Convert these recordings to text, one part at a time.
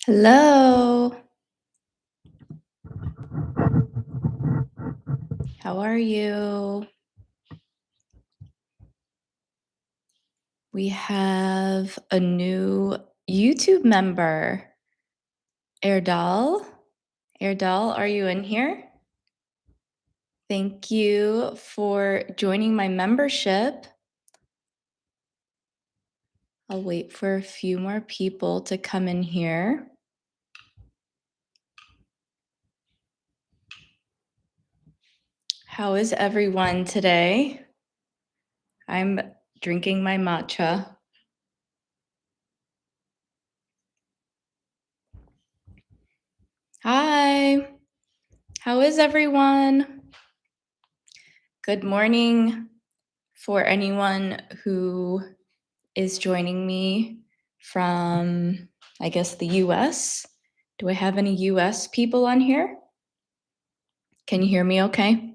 Hello. How are you? We have a new YouTube member, Erdal. Erdal, are you in here? Thank you for joining my membership. I'll wait for a few more people to come in here. How is everyone today? I'm drinking my matcha. Hi. How is everyone? Good morning for anyone who is joining me from, I guess, the US. Do I have any US people on here? Can you hear me okay?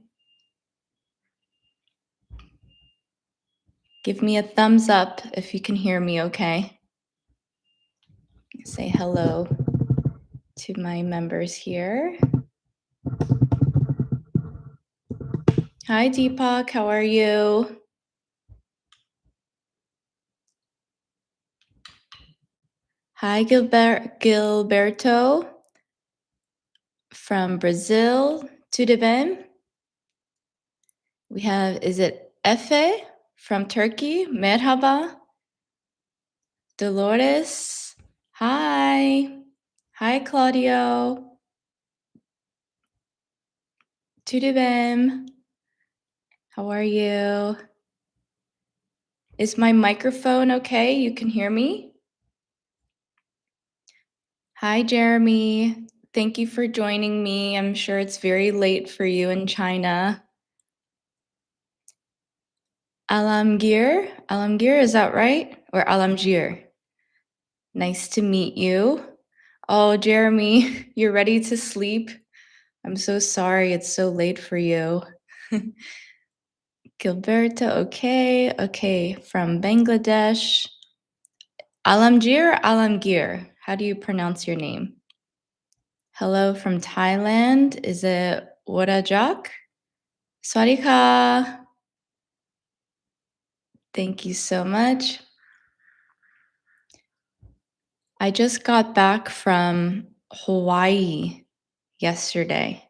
Give me a thumbs up if you can hear me okay. Say hello to my members here. Hi, Deepak. How are you? Hi, Gilberto from Brazil. Tudo bem? We have, is it Efe from Turkey? Merhaba. Dolores. Hi. Hi, Claudio. Tudo bem? How are you? Is my microphone okay? You can hear me? Hi, Jeremy. Thank you for joining me. I'm sure it's very late for you in China. Alamgir? Alamgir, is that right? Or Alamgir? Nice to meet you. Oh, Jeremy, you're ready to sleep? I'm so sorry it's so late for you. Gilberto, okay. Okay, from Bangladesh. Alamgir or Alamgir? How do you pronounce your name? Hello from Thailand. Is it Warajak? Swadika. Thank you so much. I just got back from Hawaii yesterday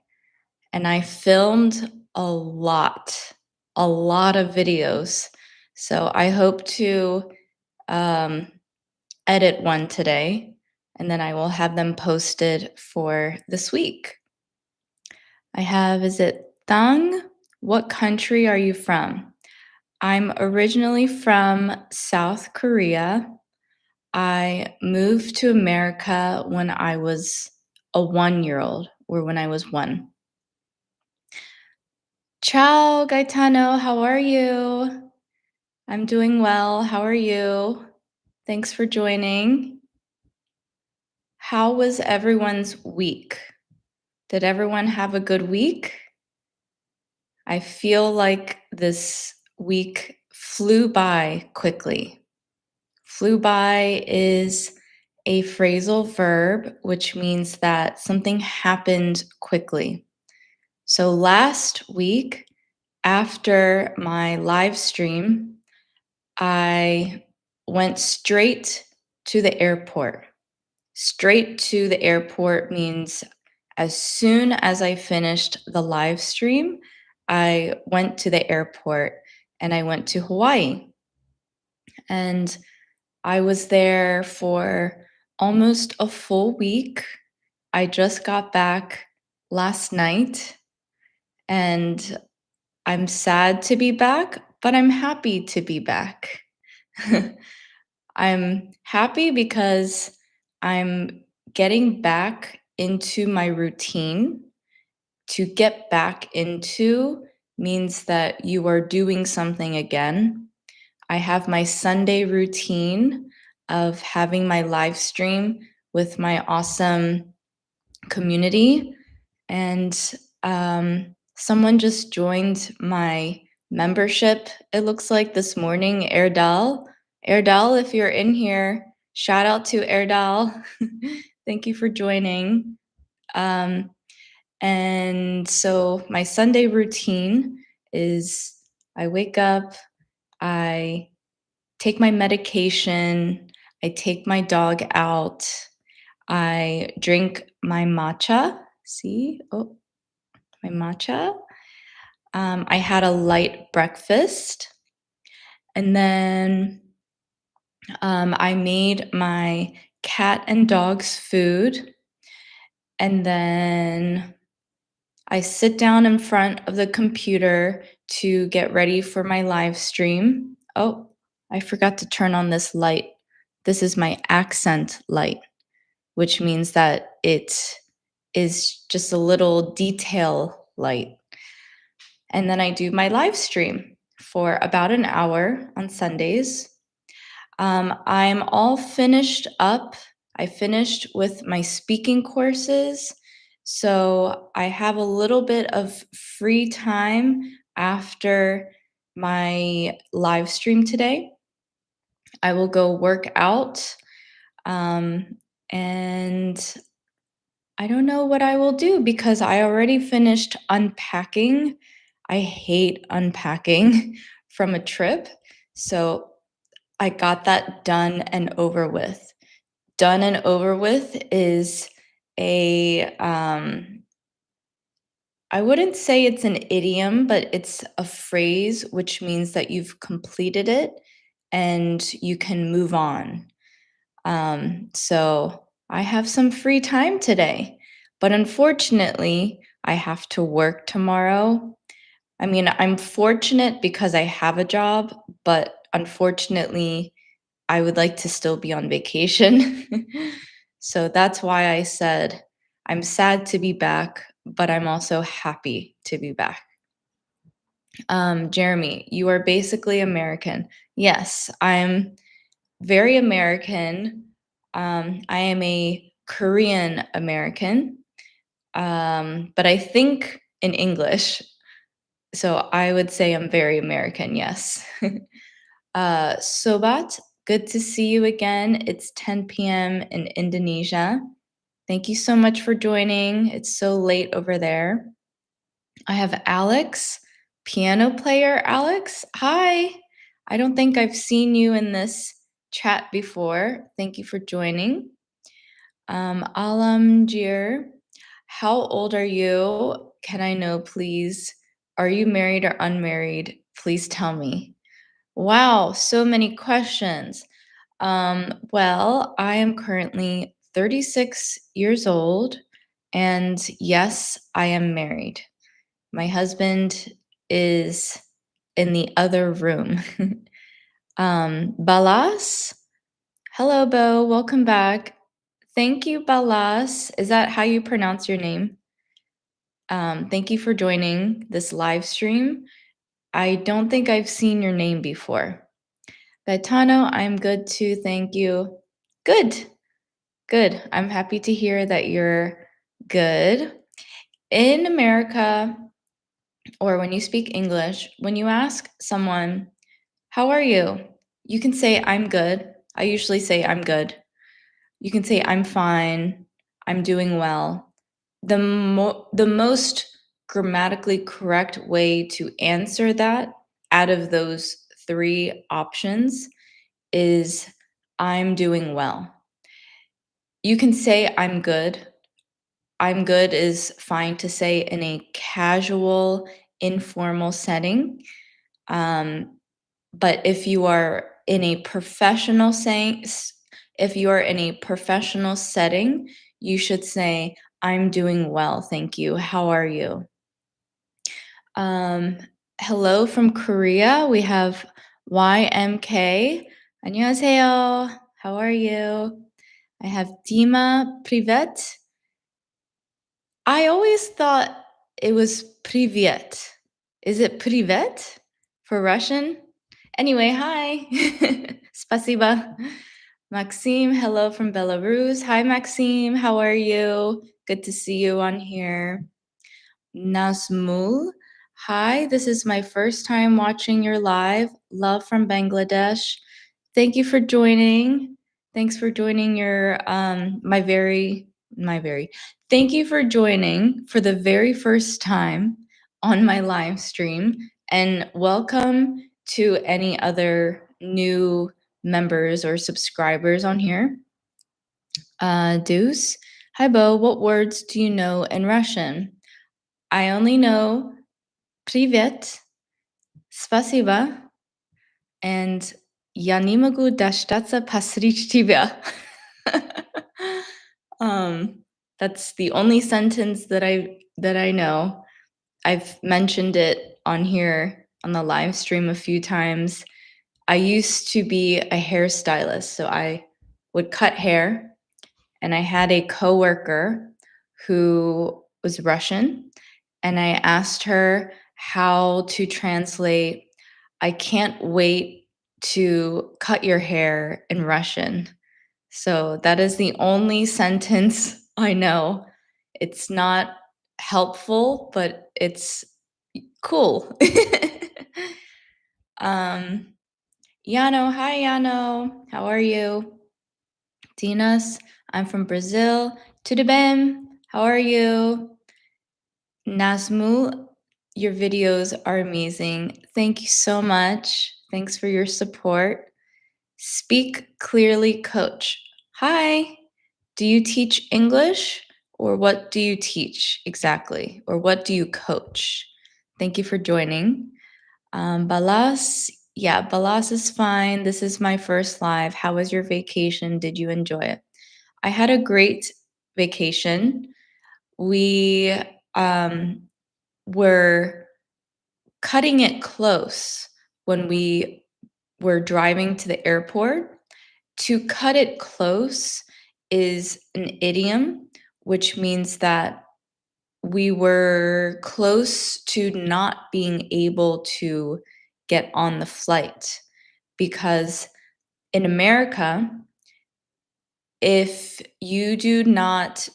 and I filmed a lot of videos. So I hope to edit one today and then I will have them posted for this week. I have, is it Thang? What country are you from? I'm originally from South Korea. I moved to America when I was a 1-year-old, or when I was 1. Ciao, Gaetano. How are you? I'm doing well. How are you? Thanks for joining. How was everyone's week? Did everyone have a good week? I feel like this week flew by quickly. Flew by is a phrasal verb, which means that something happened quickly. So last week, after my live stream, I went straight to the airport. Straight to the airport means as soon as I finished the live stream, I went to the airport and I went to Hawaii. And I was there for almost a full week. I just got back last night and I'm sad to be back, but I'm happy to be back. I'm happy because I'm getting back into my routine. To get back into means that you are doing something again. I have my Sunday routine of having my live stream with my awesome community. And someone just joined my membership, it looks like this morning, Erdal. Erdal, if you're in here, shout out to Erdal. Thank you for joining. Um, and so my Sunday routine is I wake up, I take my medication, I take my dog out, I drink my matcha. See? Oh, my matcha. I had a light breakfast, and then I made my cat and dog's food, and then I sit down in front of the computer to get ready for my live stream. Oh, I forgot to turn on this light. This is my accent light, which means that it is just a little detail light. And then I do my live stream for about an hour on Sundays. I'm all finished up. I finished with my speaking courses. So I have a little bit of free time after my live stream today. I will go work out. And I don't know what I will do because I already finished unpacking. I hate unpacking from a trip. So I got that done and over with. Done and over with is a, I wouldn't say it's an idiom, but it's a phrase which means that you've completed it and you can move on. So I have some free time today, but unfortunately, I have to work tomorrow. I mean, I'm fortunate because I have a job, but unfortunately, I would like to still be on vacation. So that's why I said I'm sad to be back, but I'm also happy to be back. Jeremy, you are basically American. Yes, I'm very American. I am a Korean American, but I think in English. So I would say I'm very American, yes. Sobat, good to see you again. It's 10 p.m. in Indonesia. Thank you so much for joining. It's so late over there. I have Alex, piano player Alex. Hi. I don't think I've seen you in this chat before. Thank you for joining. Alamjir, how old are you? Can I know, please? Are you married or unmarried? Please tell me. Wow, so many questions. Well, I am currently 36 years old, and yes, I am married. My husband is in the other room. Balas? Hello, Bo. Welcome back. Thank you, Balas. Is that how you pronounce your name? Thank you for joining this live stream. I don't think I've seen your name before. Gaetano, I'm good too. Thank you. Good. Good. I'm happy to hear that you're good. In America, or when you speak English, when you ask someone, how are you? You can say, I'm good. I usually say, I'm good. You can say, I'm fine. I'm doing well. The most grammatically correct way to answer that out of those three options is, I'm doing well. You can say, I'm good. I'm good is fine to say in a casual, informal setting. But if you are in a professional if you are in a professional setting, you should say, I'm doing well, thank you. How are you? Hello from Korea. We have YMK. 안녕하세요. How are you? I have Dima Privet. I always thought it was Privet. Is it Privet for Russian? Anyway, hi. Spasiba. Maxime, hello from Belarus. Hi, Maxime. How are you? Good to see you on here. Nazmul. Hi, this is my first time watching your live. Love from Bangladesh. Thank you for joining. Thanks for joining your my very thank you for joining for the very first time on my live stream, and welcome to any other new members or subscribers on here. Deuce, hi Bo, what words do you know in Russian? I only know привет, спасибо, and я не могу дождаться посреди тебя. That's the only sentence that I know. I've mentioned it on here on the live stream a few times. I used to be a hairstylist, so I would cut hair, and I had a coworker who was Russian, and I asked her how to translate "I can't wait to cut your hair" in Russian. So that is the only sentence I know. It's not helpful, but it's cool. um, Yano, hi Yano. How are you? Dinas, I'm from Brazil. Tudo bem? How are you? Nazmu, your videos are amazing. Thank you so much. Thanks for your support. Speak clearly, coach. Hi. Do you teach English, or what do you teach exactly? Or what do you coach? Thank you for joining. Balas, yeah, Balas is fine. This is my first live. How was your vacation? Did you enjoy it? I had a great vacation. We were cutting it close when we were driving to the airport. To cut it close is an idiom, which means that we were close to not being able to get on the flight. Because in America, if you do not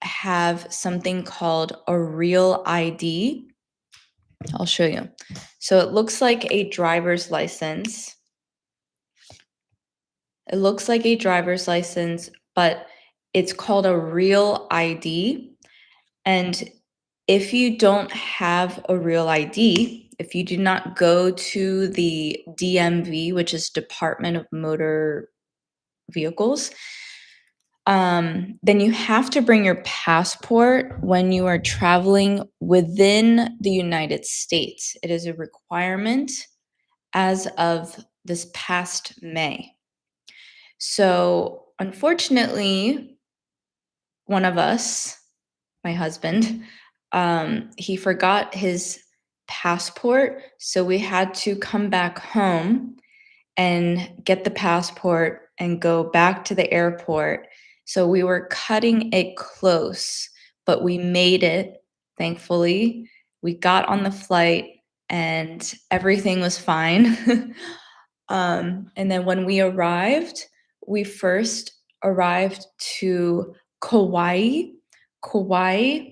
have something called a real ID, I'll show you. So it looks like a driver's license. It looks like a driver's license, but it's called a real ID. And if you don't have a real ID, if you do not go to the DMV, which is Department of Motor Vehicles, then you have to bring your passport when you are traveling within the United States. It is a requirement as of this past May. So, unfortunately, one of us, my husband, he forgot his passport. So we had to come back home and get the passport and go back to the airport. So we were cutting it close, but we made it, thankfully. We got on the flight and everything was fine. And then when we arrived, we first arrived to Kauai. Kauai,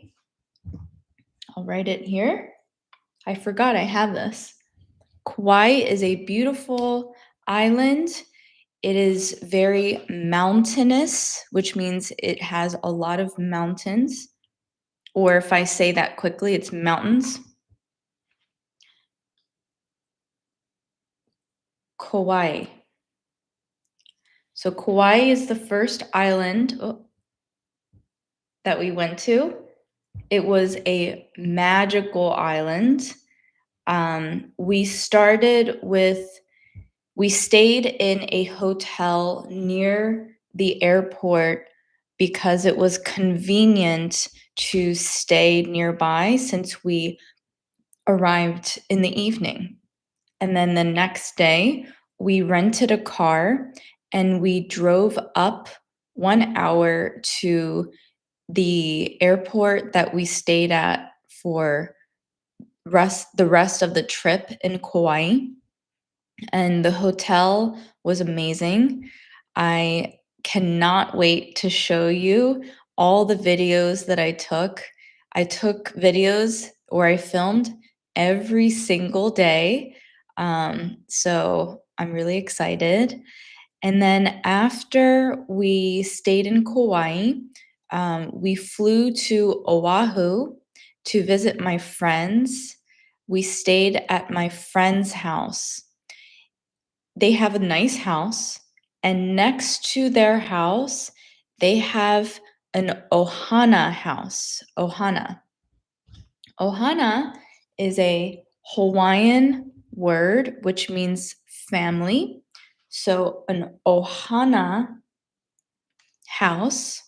I'll write it here. I forgot I have this. Kauai is a beautiful island. It is very mountainous, which means it has a lot of mountains. Or if I say that quickly, it's mountains. Kauai. So Kauai is the first island that we went to. It was a magical island. We stayed in a hotel near the airport because it was convenient to stay nearby since we arrived in the evening. And then the next day, we rented a car and we drove up 1 hour to the airport that we stayed at for the rest of the trip in Kauai. And the hotel was amazing. I cannot wait to show you all the videos that I took. I took videos, or I filmed every single day. So I'm really excited. And then after we stayed in Kauai, we flew to Oahu to visit my friends. We stayed at my friend's house. They have a nice house, and next to their house, they have an ohana house. Ohana. Ohana is a Hawaiian word which means family. So an ohana house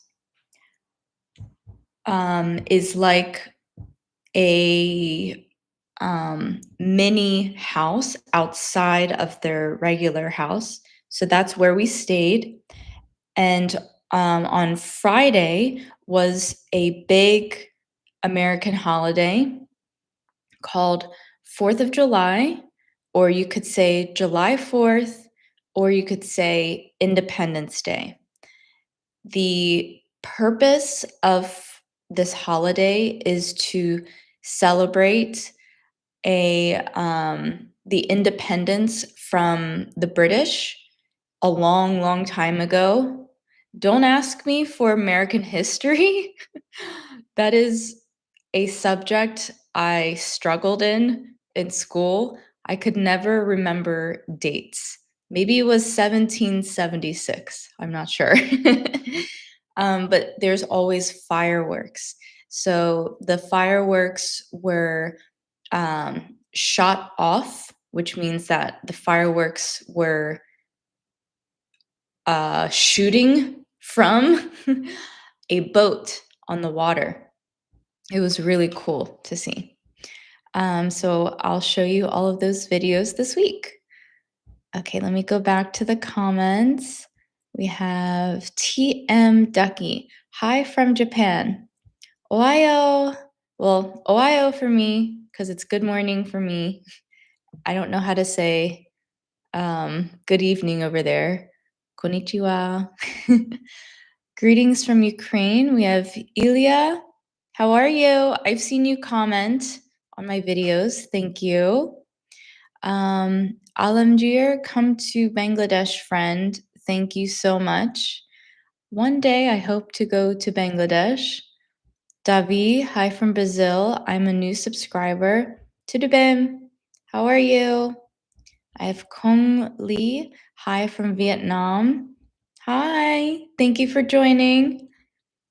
is like a mini house outside of their regular house. So that's where we stayed. And on Friday was a big American holiday called 4th of July, or you could say July 4th, or you could say Independence Day. The purpose of this holiday is to celebrate the independence from the British a long, long time ago. Don't ask me for American history. That is a subject I struggled in school. I could never remember dates. Maybe it was 1776. I'm not sure. But there's always fireworks. So the fireworks were shot off, which means that the fireworks were shooting from a boat on the water. It was really cool to see. So I'll show you all of those videos this week. Okay, let me go back to the comments. We have TM Ducky. Hi from Japan. Ohio. Well, Ohio for me, because it's good morning for me. I don't know how to say good evening over there. Konnichiwa. Greetings from Ukraine. We have Ilya. How are you? I've seen you comment on my videos. Thank you. Alamgir, come to Bangladesh, friend. Thank you so much. One day I hope to go to Bangladesh. Davi, hi from Brazil. I'm a new subscriber. Tudabim, how are you? I have Kong Lee, hi from Vietnam. Hi, thank you for joining.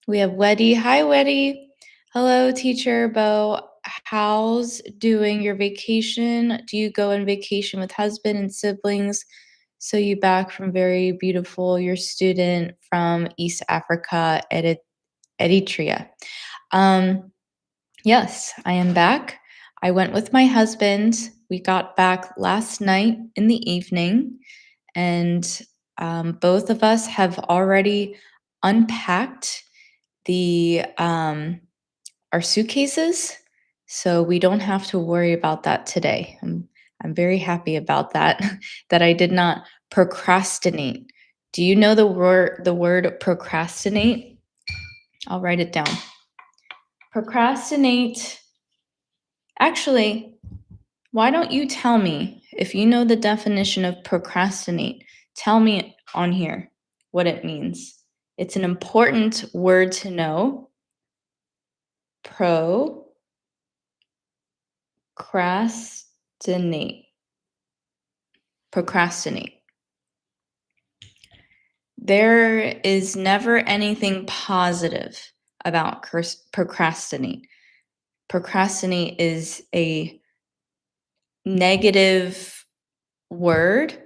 We have Weddy. Hi, Weddy. Hello, teacher Bo. How's doing your vacation? Do you go on vacation with husband and siblings? So you back from very beautiful, your student from East Africa, Eritrea. Yes, I am back. I went with my husband. We got back last night in the evening, and both of us have already unpacked our suitcases, so we don't have to worry about that today. I'm very happy about that. That I did not procrastinate. Do you know the word procrastinate? I'll write it down. Procrastinate. Actually, why don't you tell me if you know the definition of procrastinate? Tell me on here what it means. It's an important word to know. Procrastinate. Procrastinate. There is never anything positive about procrastinate. Procrastinate is a negative word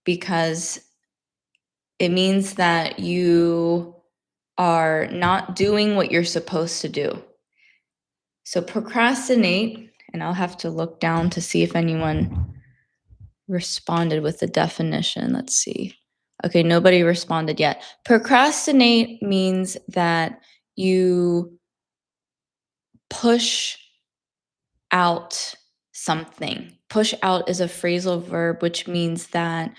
because it means that you are not doing what you're supposed to do. So procrastinate, and I'll have to look down to see if anyone responded with the definition. Let's see. Okay, nobody responded yet. Procrastinate means that you push out something. Push out is a phrasal verb, which means that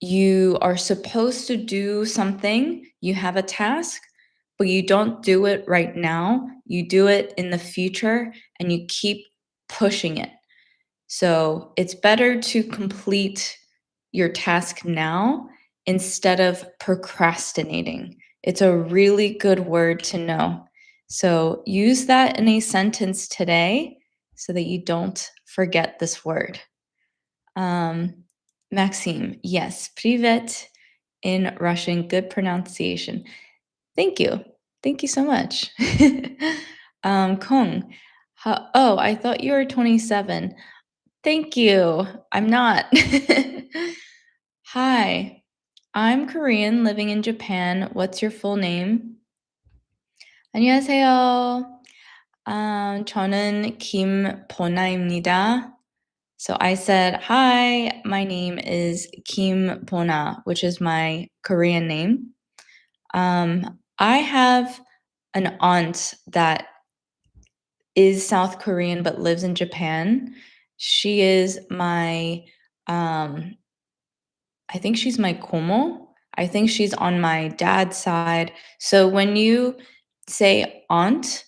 you are supposed to do something, you have a task, but you don't do it right now. You do it in the future and you keep pushing it. So it's better to complete your task now instead of procrastinating. It's a really good word to know. So use that in a sentence today so that you don't forget this word. Um, Maxime, yes, privet in Russian, good pronunciation. Thank you. Thank you so much. Kong, oh, I thought you were 27. Thank you. I'm not. Hi, I'm Korean living in Japan. What's your full name? 안녕하세요. 저는 김보나입니다. So I said, hi, my name is Kim Bona, which is my Korean name. I have an aunt that is South Korean but lives in Japan. She is my, I think she's my komo. I think she's on my dad's side. So when you say aunt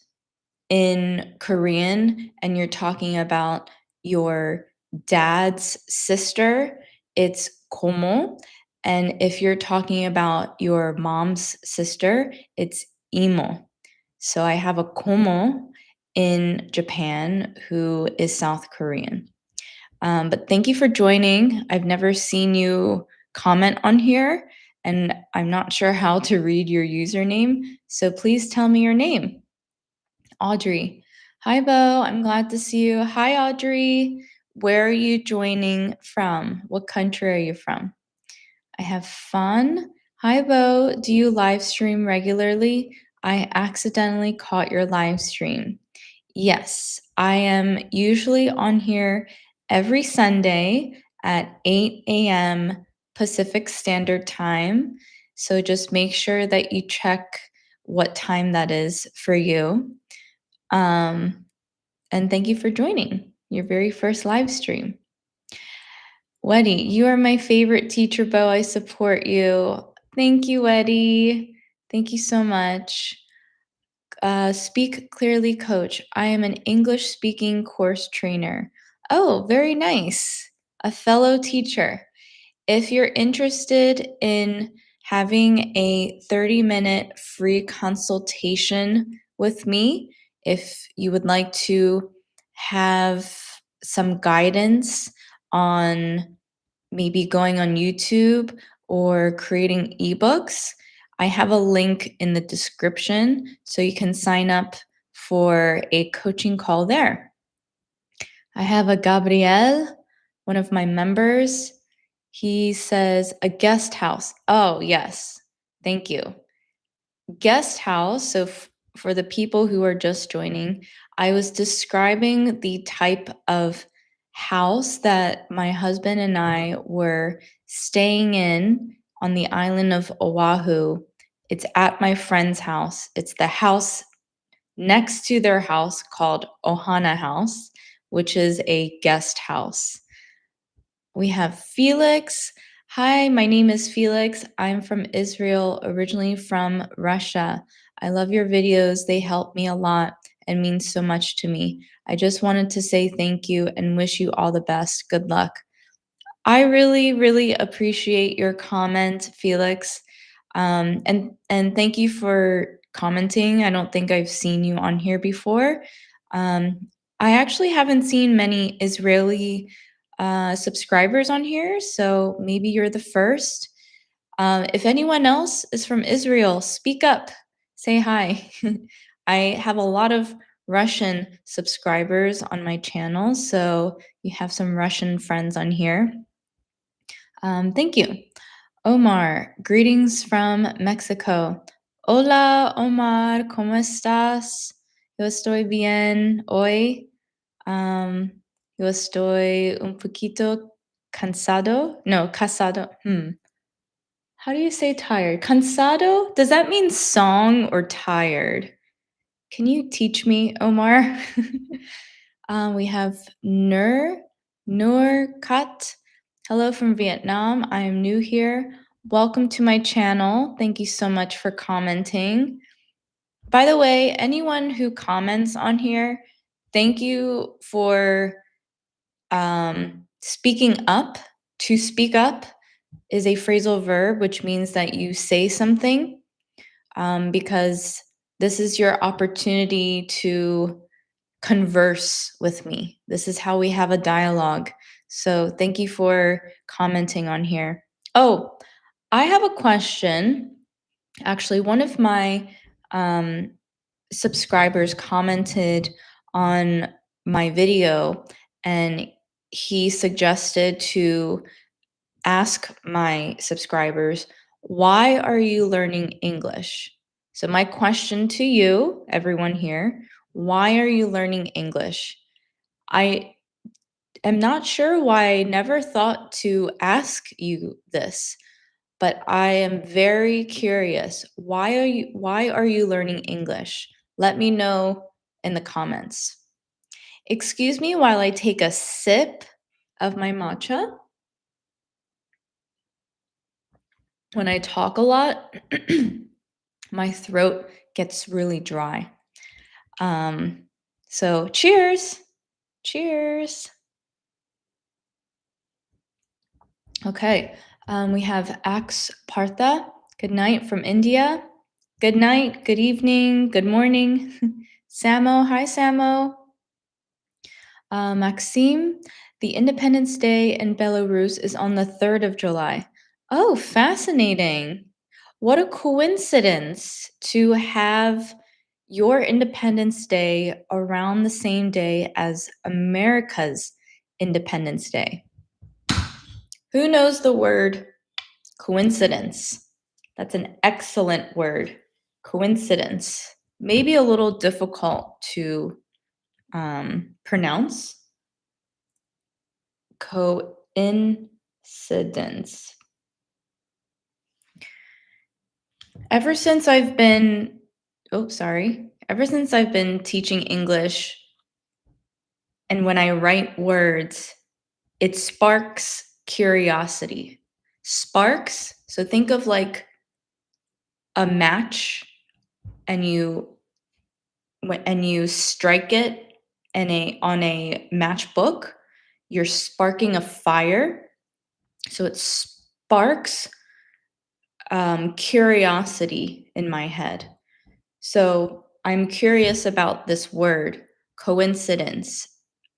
in Korean and you're talking about your dad's sister, it's komo. And if you're talking about your mom's sister, it's imo. So I have a komo in Japan who is South Korean. But thank you for joining. I've never seen you comment on here, and I'm not sure how to read your username. So please tell me your name. Audrey. Hi, Bo. I'm glad to see you. Hi, Audrey. Where are you joining from? What country are you from? I have fun. Hi, Bo. Do you live stream regularly? I accidentally caught your live stream. Yes, I am usually on here every Sunday at 8 a.m. Pacific Standard Time. So just make sure that you check what time that is for you. And thank you for joining your very first live stream. Weddy, you are my favorite teacher, Bo. I support you. Thank you, Weddy. Thank you so much. Speak clearly, coach. I am an English speaking course trainer. Oh, very nice. A fellow teacher. If you're interested in having a 30-minute free consultation with me, if you would like to have some guidance on maybe going on YouTube or creating ebooks, I have a link in the description so you can sign up for a coaching call there. I have a Gabriel, one of my members. He says a guest house. Oh, yes. Thank you. Guest house. So for the people who are just joining, I was describing the type of house that my husband and I were staying in on the island of Oahu. It's at my friend's house. It's the house next to their house called Ohana House, which is a guest house. We have Felix. Hi, my name is Felix. I'm from Israel, originally from Russia. I love your videos. They help me a lot and mean so much to me. I just wanted to say thank you and wish you all the best. Good luck. I really, really appreciate your comment, Felix. And thank you for commenting. I don't think I've seen you on here before. I actually haven't seen many Israeli subscribers on here, so maybe you're the first. If anyone else is from Israel, speak up, say hi. I have a lot of Russian subscribers on my channel, so you have some Russian friends on here. Thank you. Omar, greetings from Mexico. Hola, Omar, ¿cómo estás? Yo estoy bien hoy. Yo estoy un poquito cansado. No, casado. How do you say tired? Cansado? Does that mean song or tired? Can you teach me, Omar? We have Nur Kat. Hello from Vietnam. I am new here. Welcome to my channel. Thank you so much for commenting. By the way, anyone who comments on here, thank you for speaking up, to speak up, is a phrasal verb, which means that you say something because this is your opportunity to converse with me. This is how we have a dialogue. So thank you for commenting on here. Oh, I have a question. Actually, one of my subscribers commented on my video and he suggested to ask my subscribers, why are you learning English? So, my question to you, everyone here, why are you learning English? I am not sure why I never thought to ask you this, but I am very curious. Why are you learning English? Let me know in the comments. Excuse me while I take a sip of my matcha. When I talk a lot, my throat gets really dry. So cheers. Cheers. Okay. We have Ax Partha. Good night from India. Good night, good evening, good morning. Samo, hi Samo. Maxime, the Independence Day in Belarus is on the 3rd of July. Oh, fascinating. What a coincidence to have your Independence Day around the same day as America's Independence Day. Who knows the word coincidence? That's an excellent word. Coincidence. Maybe a little difficult to pronounce. Coincidence. Ever since I've been teaching English and when I write words, it sparks curiosity. Sparks, so think of like a match and you strike it on a matchbook, you're sparking a fire. So it sparks curiosity in my head. So I'm curious about this word, coincidence.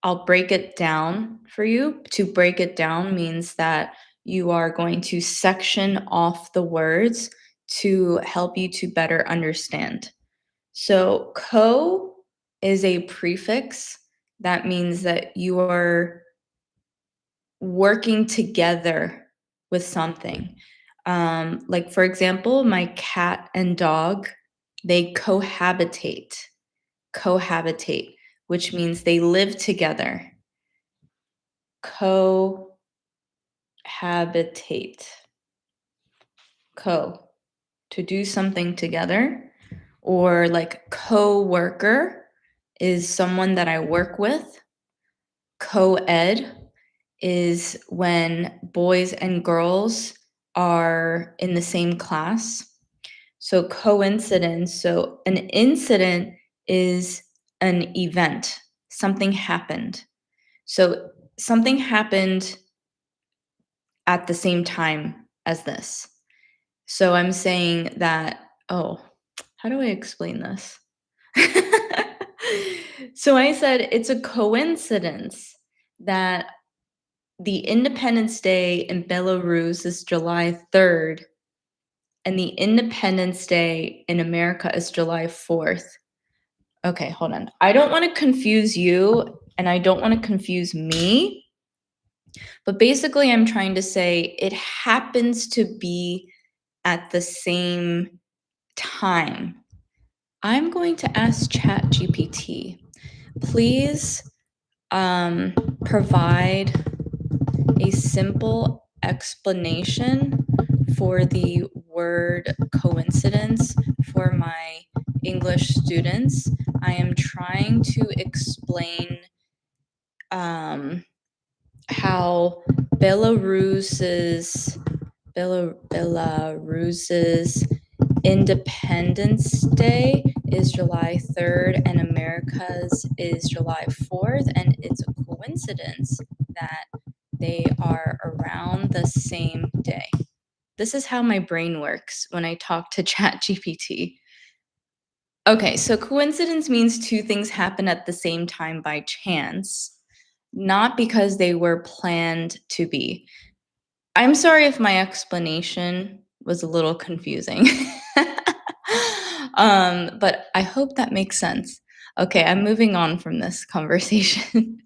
I'll break it down for you. To break it down means that you are going to section off the words to help you to better understand. So, co is a prefix. That means that you are working together with something. Like, for example, my cat and dog, they cohabitate, which means they live together. Cohabitate. To do something together. Or like co-worker is someone that I work with. Co-ed is when boys and girls are in the same class. So coincidence, so an incident is an event. Something happened. So something happened at the same time as this. So I'm saying that, how do I explain this? So I said it's a coincidence that the Independence Day in Belarus is July 3rd and the Independence Day in America is July 4th. Okay, hold on. I don't want to confuse you and I don't want to confuse me. But basically, I'm trying to say it happens to be at the same time. I'm going to ask ChatGPT, please provide a simple explanation for the word coincidence for my English students. I am trying to explain how Belarus's Independence Day is July 3rd and America's is July 4th, and it's a coincidence that they are around the same day. This is how my brain works when I talk to ChatGPT. Okay, so coincidence means two things happen at the same time by chance, not because they were planned to be. I'm sorry if my explanation was a little confusing. But I hope that makes sense. Okay, I'm moving on from this conversation.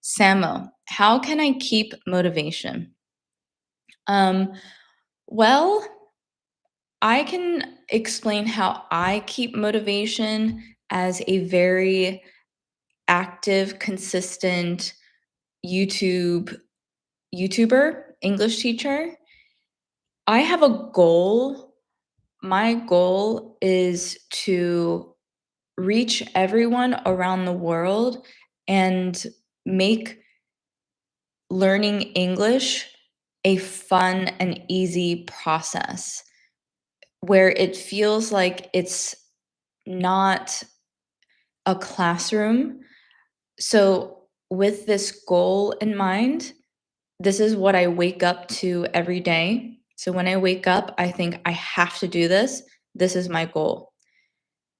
Samo, how can I keep motivation? Um, well, I can explain how I keep motivation as a very active, consistent YouTuber, English teacher. I have a goal. My goal is to reach everyone around the world and make learning English a fun and easy process where it feels like it's not a classroom. So, with this goal in mind, this is what I wake up to every day. So, when I wake up, I think I have to do this. This is my goal.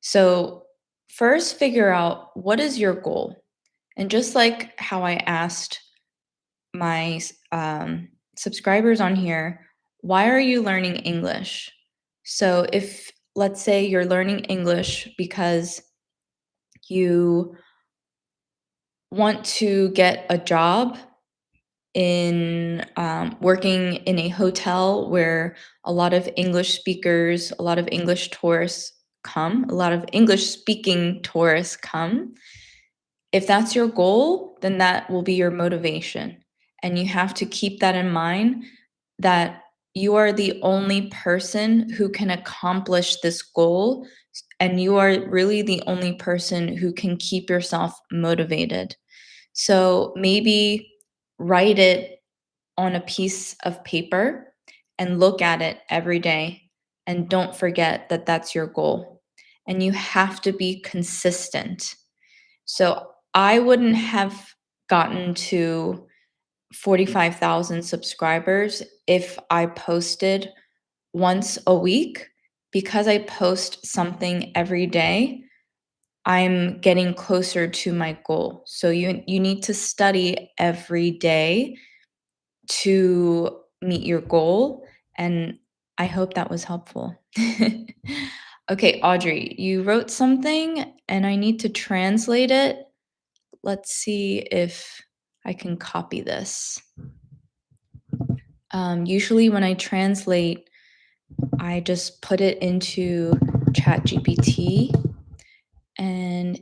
So, first, figure out what is your goal. And just like how I asked my subscribers on here, why are you learning English? So, if let's say you're learning English because you want to get a job in working in a hotel where a lot of English speakers, a lot of English tourists come, a lot of English speaking tourists come. If that's your goal, then that will be your motivation. And you have to keep that in mind that you are the only person who can accomplish this goal. And you are really the only person who can keep yourself motivated. So maybe write it on a piece of paper and look at it every day. And don't forget that that's your goal. And you have to be consistent. So I wouldn't have gotten to 45,000 subscribers if I posted once a week. Because I post something every day, I'm getting closer to my goal. So you need to study every day to meet your goal, and I hope that was helpful. Okay, Audrey, you wrote something and I need to translate it. Let's see if I can copy this. Usually when I translate, I just put it into ChatGPT. And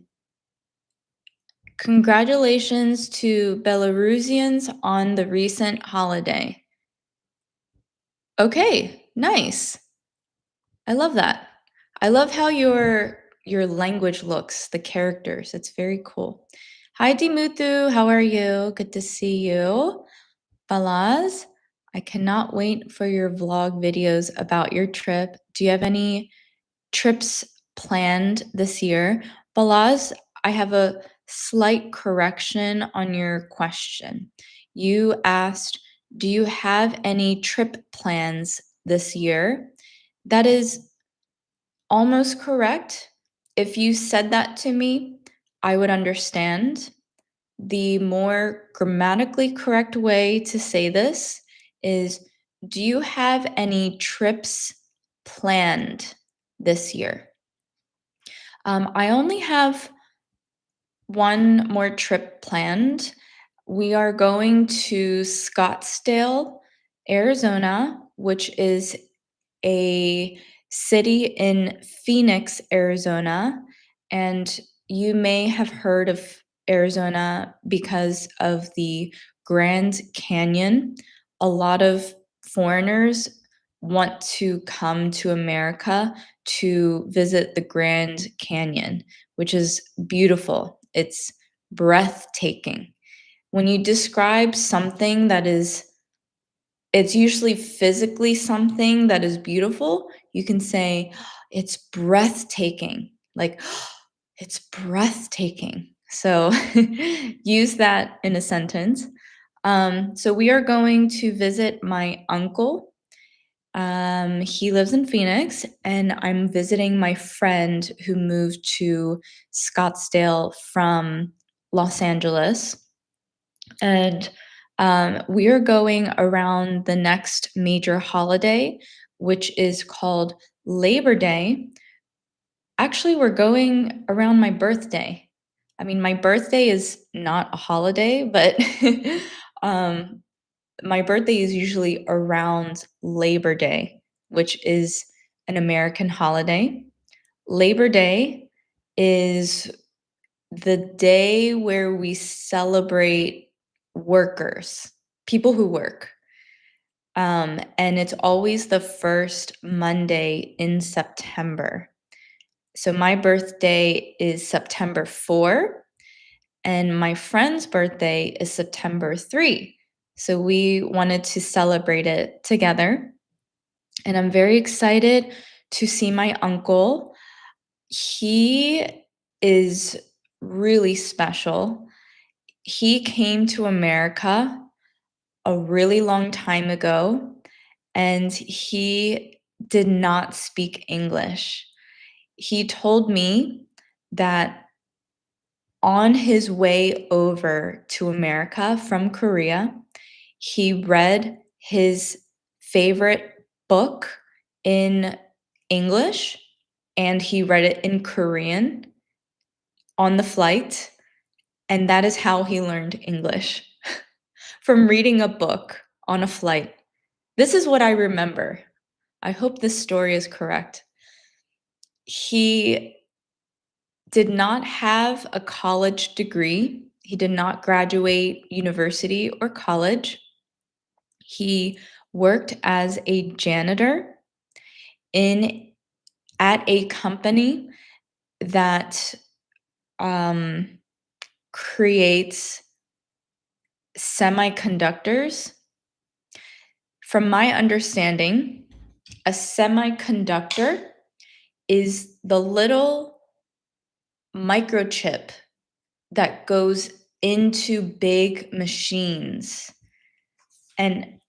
congratulations to Belarusians on the recent holiday. Okay, nice. I love that. I love how your language looks, the characters. It's very cool. Hi Dimuthu, how are you? Good to see you. Balaz, I cannot wait for your vlog videos about your trip. Do you have any trips planned this year? Balaz, I have a slight correction on your question. You asked, do you have any trip plans this year? That is almost correct. If you said that to me, I would understand. The more grammatically correct way to say this is, do you have any trips planned this year? I only have one more trip planned. We are going to Scottsdale, Arizona, which is a city in Phoenix, Arizona. And you may have heard of Arizona because of the Grand Canyon. A lot of foreigners want to come to America to visit the Grand Canyon, which is beautiful. It's breathtaking. When you describe something that is, it's usually physically something that is beautiful, you can say, it's breathtaking. Like, it's breathtaking. So use that in a sentence. So we are going to visit my uncle. He lives in Phoenix, and I'm visiting my friend who moved to Scottsdale from Los Angeles. And we are going around the next major holiday, which is called Labor Day. Actually, we're going around my birthday. I mean, my birthday is not a holiday, but um, my birthday is usually around Labor Day, which is an American holiday. Labor Day is the day where we celebrate workers, people who work. And it's always the first Monday in September. So my birthday is September 4, and my friend's birthday is September 3. So we wanted to celebrate it together. And I'm very excited to see my uncle. He is really special. He came to America a really long time ago, and he did not speak English. He told me that on his way over to America from Korea, he read his favorite book in English and he read it in Korean on the flight. And that is how he learned English from reading a book on a flight. This is what I remember. I hope this story is correct. He did not have a college degree. He did not graduate university or college. He worked as a janitor in at a company that creates semiconductors. From my understanding, a semiconductor is the little microchip that goes into big machines. And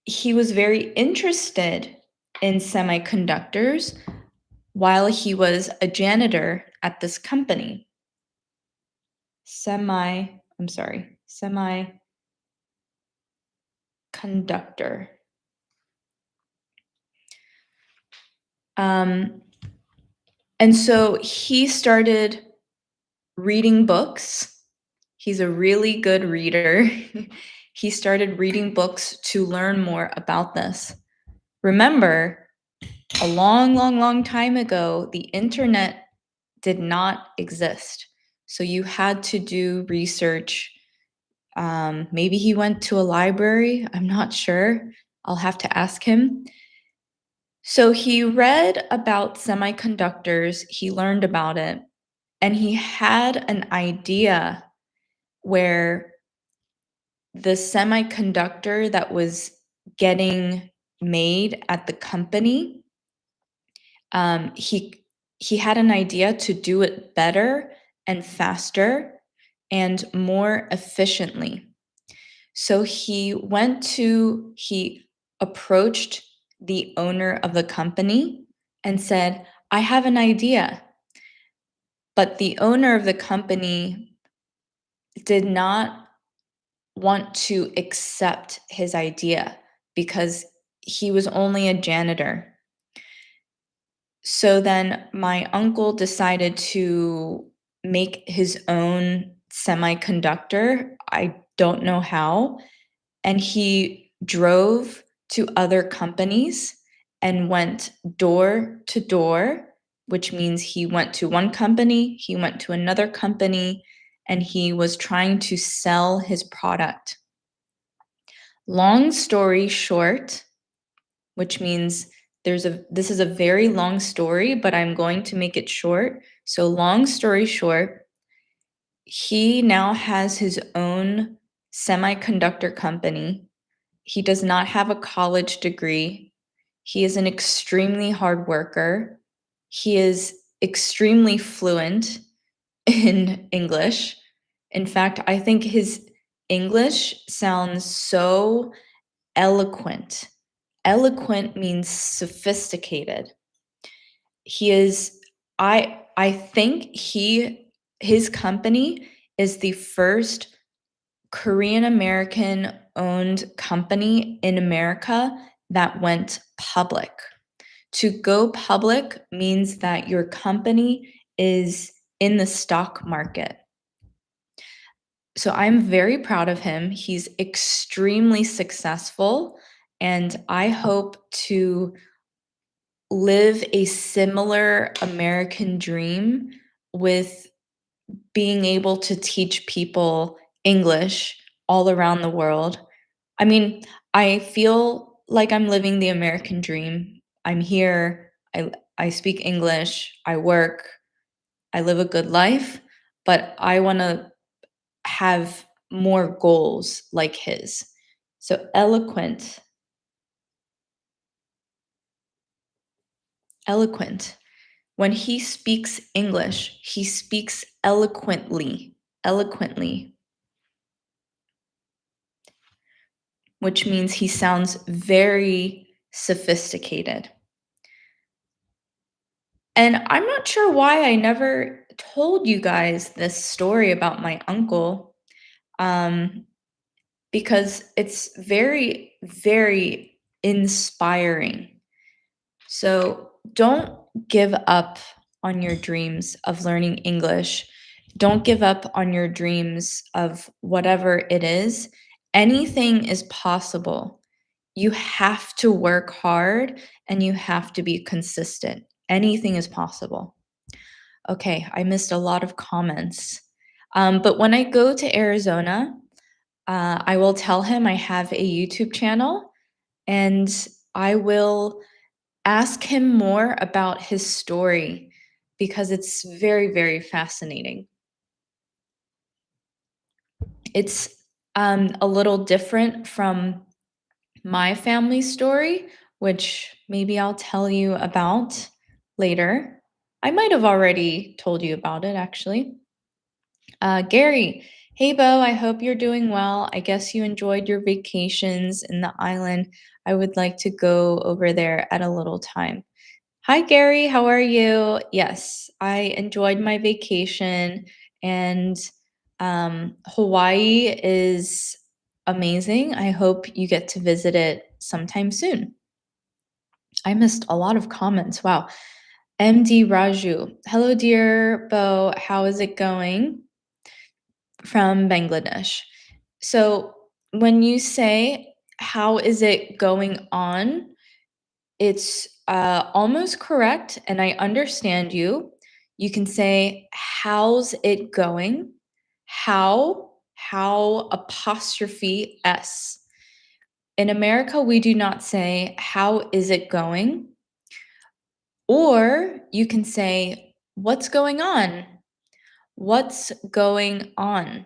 he was very interested in semiconductors while he was a janitor at this company. Semiconductor. And so he started reading books. He's a really good reader. He started reading books to learn more about this. Remember, a long, long, long time ago, the internet did not exist. So you had to do research. Maybe he went to a library. I'm not sure. I'll have to ask him. So he read about semiconductors, he learned about it, and he had an idea where the semiconductor that was getting made at the company, he had an idea to do it better and faster and more efficiently. So he approached the owner of the company and said, I have an idea. But the owner of the company did not want to accept his idea because he was only a janitor. So then my uncle decided to make his own semiconductor. I don't know how. And he drove to other companies and went door to door, which means he went to one company, he went to another company, and he was trying to sell his product. Long story short, which means this is a very long story, but I'm going to make it short. So long story short, he now has his own semiconductor company. He does not have a college degree. He is an extremely hard worker. He is extremely fluent in English. In fact, I think his English sounds so eloquent. Eloquent means sophisticated. He is I think his company is the first Korean American owned company in America that went public. To go public means that your company is in the stock market. So I'm very proud of him. He's extremely successful, and I hope to live a similar American dream with being able to teach people English all around the world. I mean, I feel like I'm living the American dream. I'm here, I speak English, I work, I live a good life, but I want to have more goals like his. So eloquent. Eloquent. When he speaks English, he speaks eloquently. Eloquently. Which means he sounds very sophisticated. And I'm not sure why I never told you guys this story about my uncle, because it's very, very inspiring. So don't give up on your dreams of learning English. Don't give up on your dreams of whatever it is. Anything is possible. You have to work hard and you have to be consistent. Anything is possible. Okay, I missed a lot of comments. But when I go to Arizona, I will tell him I have a YouTube channel and I will ask him more about his story because it's very, very fascinating. It's a little different from my family story, which maybe I'll tell you about later. I might have already told you about it, actually. Gary, hey Bo, I hope you're doing well. I guess you enjoyed your vacations in the island. I would like to go over there at a little time. Hi, Gary. How are you? Yes, I enjoyed my vacation, and Hawaii is amazing. I hope you get to visit it sometime soon. I missed a lot of comments. Wow. MD Raju. Hello, dear Bo. How is it going? From Bangladesh. So, when you say, how is it going on? It's almost correct, and I understand you. You can say, how's it going? How apostrophe S. In America, we do not say, how is it going? Or you can say, what's going on? What's going on?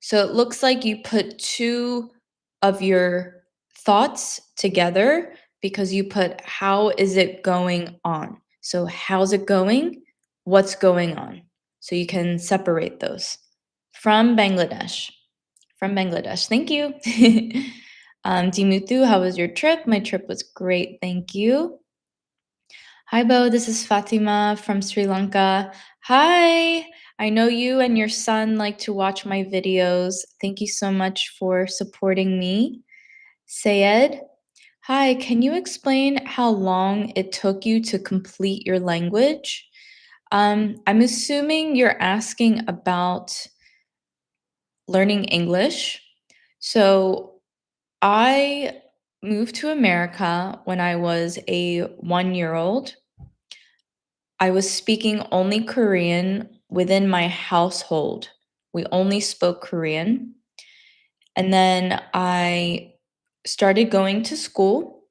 So it looks like you put two of your thoughts together because you put, how is it going on? So, how's it going? What's going on? So you can separate those. From Bangladesh. From Bangladesh. Thank you. Dimutu, how was your trip? My trip was great. Thank you. Hi, Bo. This is Fatima from Sri Lanka. Hi. I know you and your son like to watch my videos. Thank you so much for supporting me. Sayed, hi. Can you explain how long it took you to complete your language? I'm assuming you're asking about learning English. So, I moved to America when I was a 1 year old. I was speaking only Korean within my household. We only spoke Korean. And then I started going to school.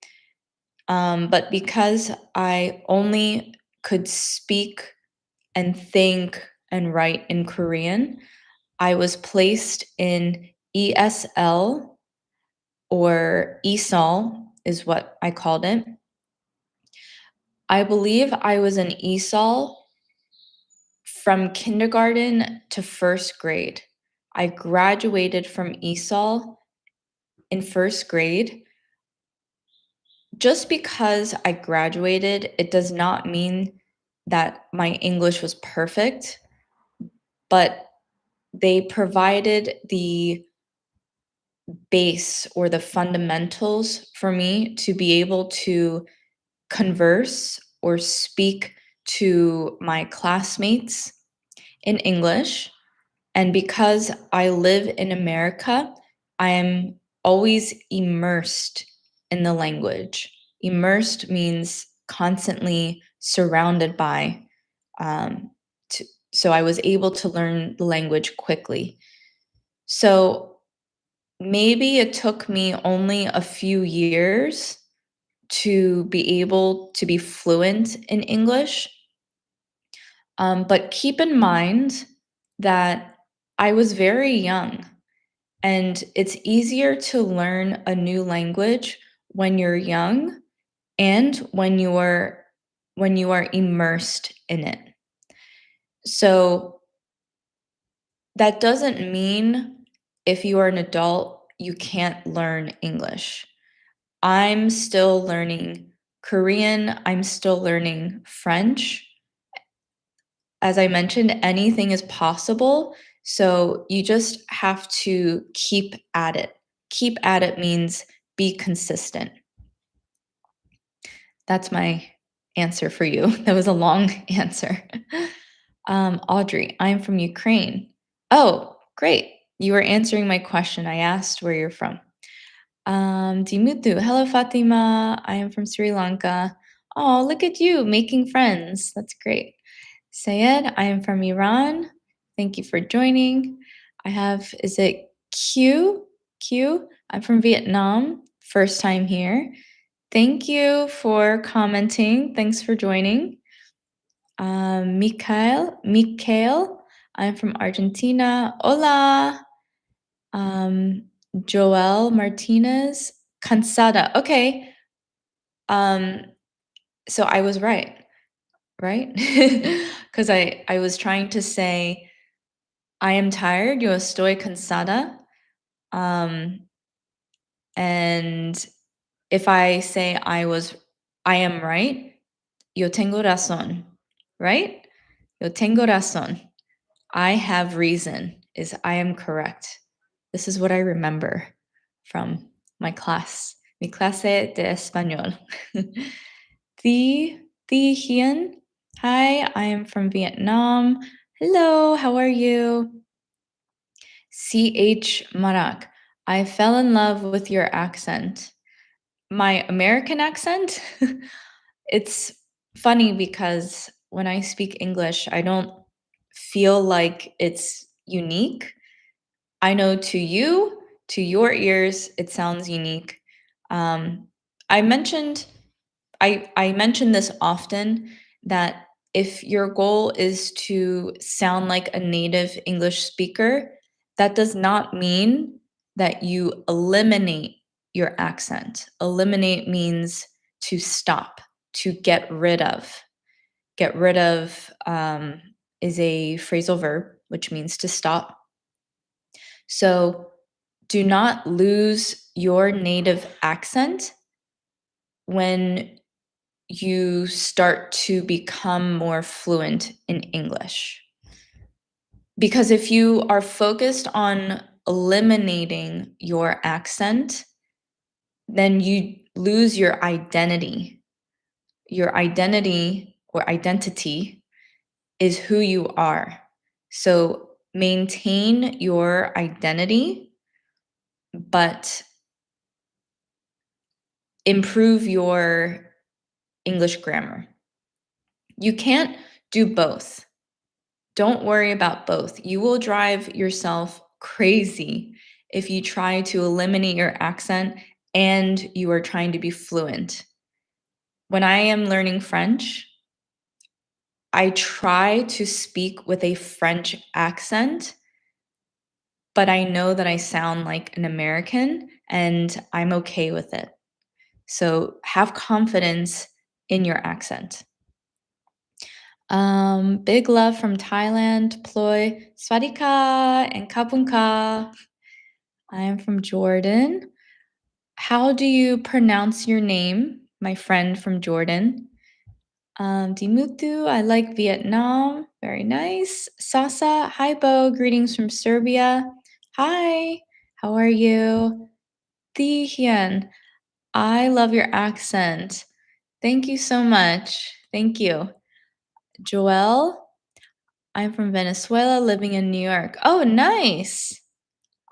But because I only could speak and think and write in Korean, I was placed in ESL, or ESOL is what I called it. I believe I was in ESOL from kindergarten to first grade. I graduated from ESOL in first grade. Just because I graduated, it does not mean that my English was perfect, but they provided the base or the fundamentals for me to be able to converse or speak to my classmates in English. And because I live in America, I am always immersed in the language. Immersed means constantly surrounded by. Um, so I was able to learn the language quickly. So maybe it took me only a few years to be able to be fluent in English. But keep in mind that I was very young, and it's easier to learn a new language when you're young and when you are immersed in it. So that doesn't mean if you are an adult, you can't learn English. I'm still learning Korean, I'm still learning French. As I mentioned, anything is possible. So you just have to keep at it. Keep at it means be consistent. That's my answer for you. That was a long answer. Audrey, I'm from Ukraine. Oh, great. You were answering my question. I asked where you're from. Dimutu, hello Fatima. I am from Sri Lanka. Oh, look at you making friends. That's great. Sayed, I am from Iran. Thank you for joining. I have, is it Q? Q? I'm from Vietnam. First time here. Thank you for commenting. Thanks for joining. Mikhail, I'm from Argentina. Hola. Joel Martinez, cansada. Okay. So I was right? Because I was trying to say I am tired. Yo estoy cansada. And if I say I am right. Yo tengo razón. Right? Yo tengo razón. I have reason is I am correct. This is what I remember from my class. Mi clase de español. The Hien. Hi, I am from Vietnam. Hello, how are you? CH Marak. I fell in love with your accent. My American accent? It's funny because when I speak English, I don't feel like it's unique. I know to you, to your ears, it sounds unique. I mentioned I mention this often that if your goal is to sound like a native English speaker, that does not mean that you eliminate your accent. Eliminate means to stop, to get rid of. Get rid of is a phrasal verb, which means to stop. So do not lose your native accent when you start to become more fluent in English. Because if you are focused on eliminating your accent, then you lose your identity. Your identity or identity is who you are. So maintain your identity, but improve your English grammar. You can't do both. Don't worry about both. You will drive yourself crazy if you try to eliminate your accent and you are trying to be fluent. When I am learning French, I try to speak with a French accent, but I know that I sound like an American and I'm okay with it. So have confidence in your accent. Big love from Thailand, Ploy, Swadika, and Kapunka. I am from Jordan. How do you pronounce your name? My friend from Jordan. Dimutu, I like Vietnam. Very nice. Sasa, hi Bo, greetings from Serbia. Hi, how are you? Thi Hien, I love your accent. Thank you so much. Thank you. Joelle, I'm from Venezuela, living in New York. Oh, nice.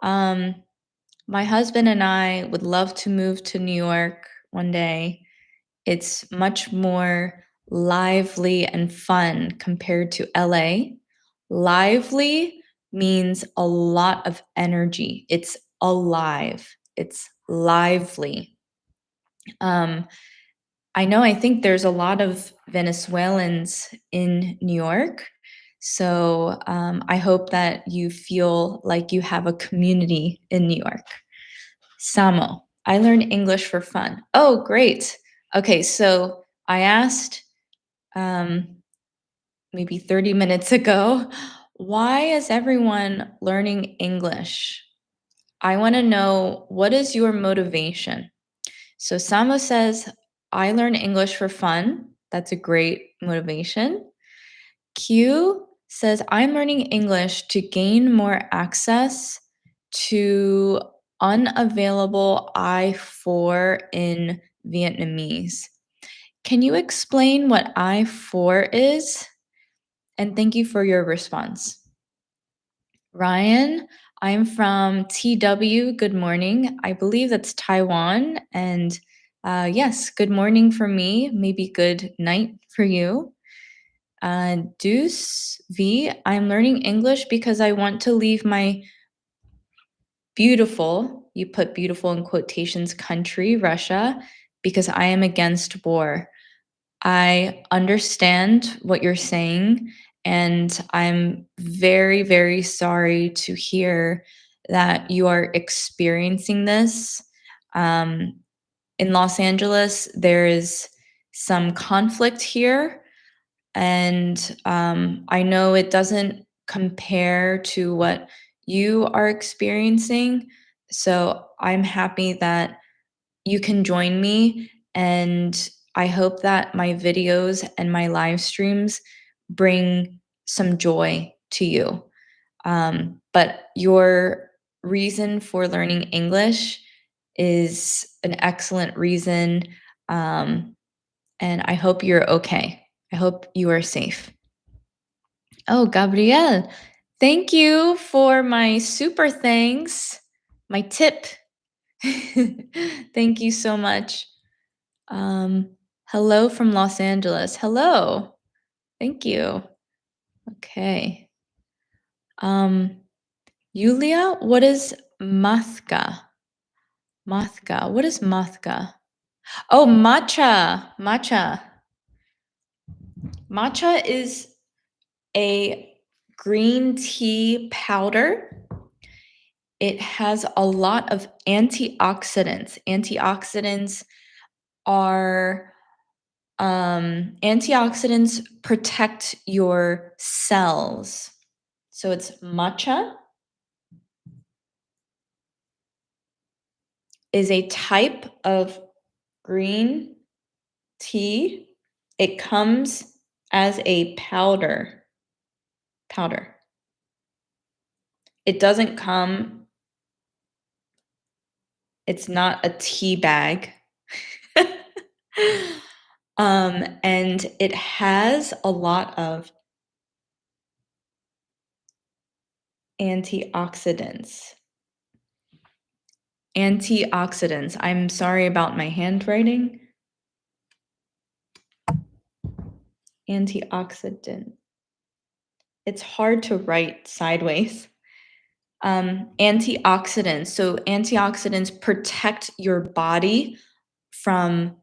Um, my husband and I would love to move to New York one day. It's much more lively and fun compared to LA. Lively means a lot of energy. It's alive. It's lively. I think there's a lot of Venezuelans in New York. So I hope that you feel like you have a community in New York. Samo, I learned English for fun. Oh, great. Okay, so I asked maybe 30 minutes ago, why is everyone learning English? I want to know, what is your motivation? So Samo says, I learn English for fun. That's a great motivation. Q says, I'm learning English to gain more access to unavailable I4 in Vietnamese. Can you explain what I4 is? And thank you for your response. Ryan, I'm from TW. Good morning. I believe that's Taiwan. And yes, good morning for me. Maybe good night for you. Deuce V, I'm learning English because I want to leave my beautiful, you put beautiful in quotations, country, Russia, because I am against war. I understand what you're saying, and I'm very, very sorry to hear that you are experiencing this. In Los Angeles, there is some conflict here, and I know it doesn't compare to what you are experiencing. So I'm happy that you can join me, and I hope that my videos and my live streams bring some joy to you. But your reason for learning English is an excellent reason, and I hope you're okay. I hope you are safe. Oh, Gabrielle, thank you for my super thanks, my tip. Thank you so much. Hello from Los Angeles. Hello. Thank you. Okay. Yulia, what is mathka? Mathka. What is mathka? Oh, matcha. Matcha. Matcha is a green tea powder. It has a lot of antioxidants. Antioxidants protect your cells. So it's matcha is a type of green tea. It comes as a powder. It doesn't come, it's not a tea bag. And it has a lot of antioxidants. I'm sorry about my handwriting. Antioxidant. It's hard to write sideways. Antioxidants. So antioxidants protect your body from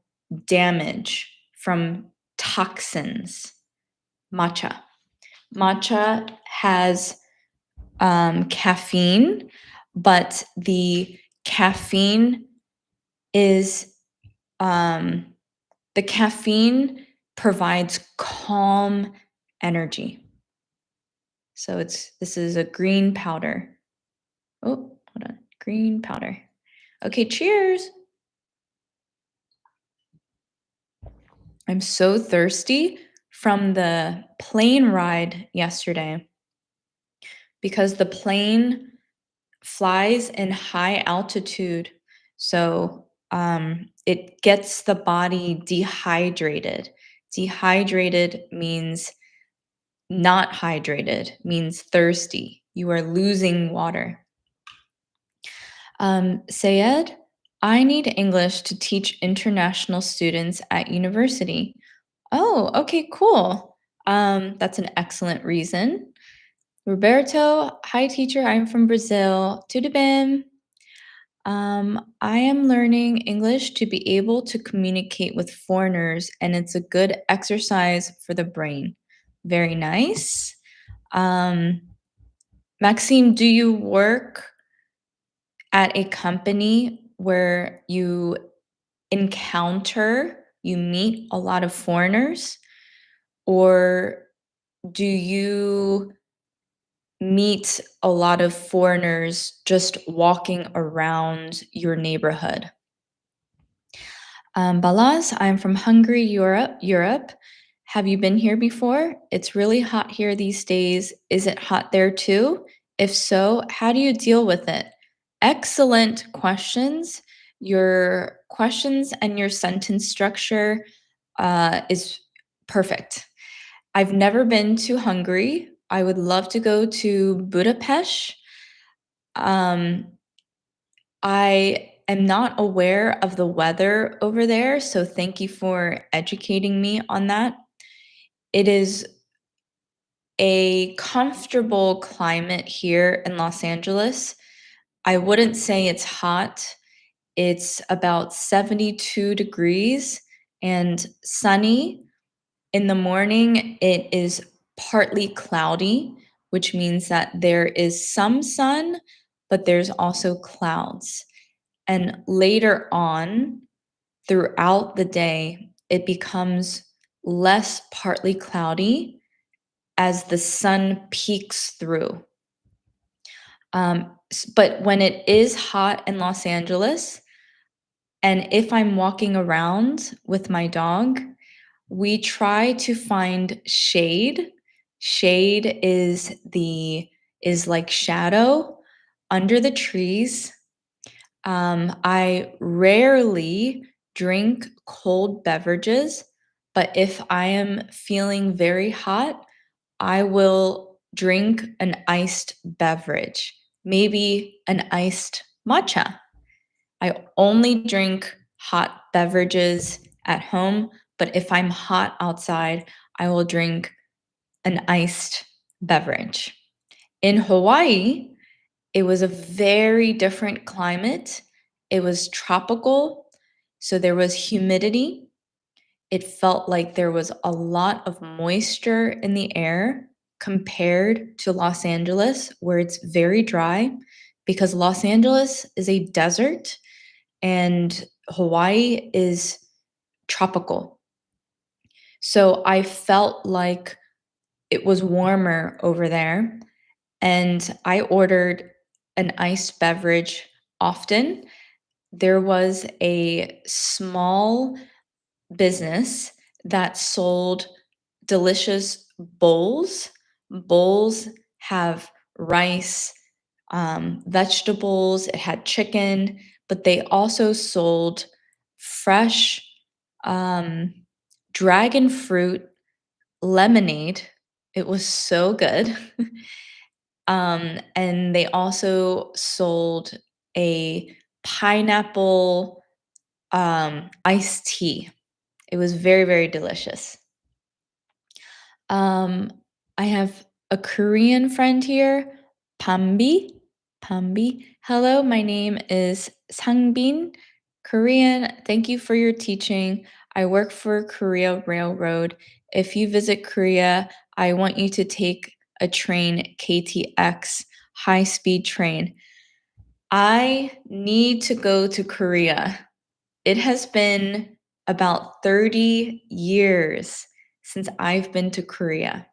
damage, from toxins. Matcha. Matcha has caffeine, but the caffeine is the caffeine provides calm energy. So this is a green powder. Oh, hold on. Green powder. Okay, cheers. I'm so thirsty from the plane ride yesterday because the plane flies in high altitude. So it gets the body dehydrated. Dehydrated means not hydrated, means thirsty. You are losing water. Sayed, I need English to teach international students at university. Oh, okay, cool. That's an excellent reason. Roberto, hi teacher, I'm from Brazil. Tudo bem? I am learning English to be able to communicate with foreigners, and it's a good exercise for the brain. Very nice. Maxime, do you work at a company where you meet a lot of foreigners, or do you meet a lot of foreigners just walking around your neighborhood? Balaz, I'm from Hungary, Europe. Have you been here before? It's really hot here these days. Is it hot there too? If so, how do you deal with it? Excellent questions. Your questions and your sentence structure is perfect. I've never been to Hungary. I would love to go to Budapest. Um, I am not aware of the weather over there, so thank you for educating me on that. It is a comfortable climate here in Los Angeles. I wouldn't say it's hot. It's about 72 degrees and sunny. In the morning, it is partly cloudy, which means that there is some sun, but there's also clouds. And later on, throughout the day, it becomes less partly cloudy as the sun peeks through. But when it is hot in Los Angeles, and if I'm walking around with my dog, we try to find shade. Shade is like shadow under the trees. I rarely drink cold beverages, but if I am feeling very hot, I will drink an iced beverage, maybe an iced matcha. I only drink hot beverages at home, but if I'm hot outside, I will drink an iced beverage. In Hawaii, it was a very different climate. It was tropical, so there was humidity. It felt like there was a lot of moisture in the air compared to Los Angeles, where it's very dry, because Los Angeles is a desert and Hawaii is tropical. So I felt like it was warmer over there. And I ordered an iced beverage often. There was a small business that sold delicious bowls. Bowls have rice, vegetables, it had chicken, but they also sold fresh dragon fruit lemonade. It was so good. And they also sold a pineapple iced tea. It was very, very delicious. Um, I have a Korean friend here, Pambi. Pambi. Hello, my name is Sangbin. Korean, thank you for your teaching. I work for Korea Railroad. If you visit Korea, I want you to take a train, KTX, high speed train. I need to go to Korea. It has been about 30 years since I've been to Korea.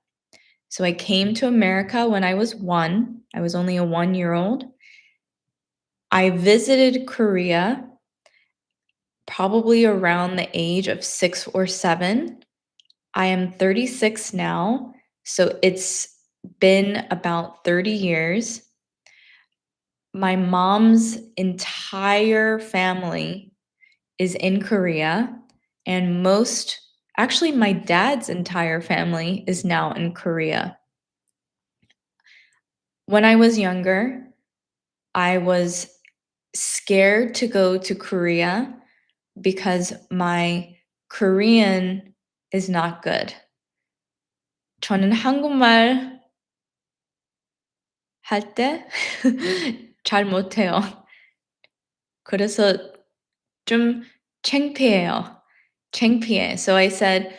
So I came to America when I was 1. I was only a 1-year-old. I visited Korea probably around the age of 6 or 7. I am 36 now, so it's been about 30 years. My mom's entire family is in Korea, and actually, my dad's entire family is now in Korea. When I was younger, I was scared to go to Korea because my Korean is not good. 저는 한국말 할 때 잘 못해요. 그래서 좀 창피해요. 창피해. So I said,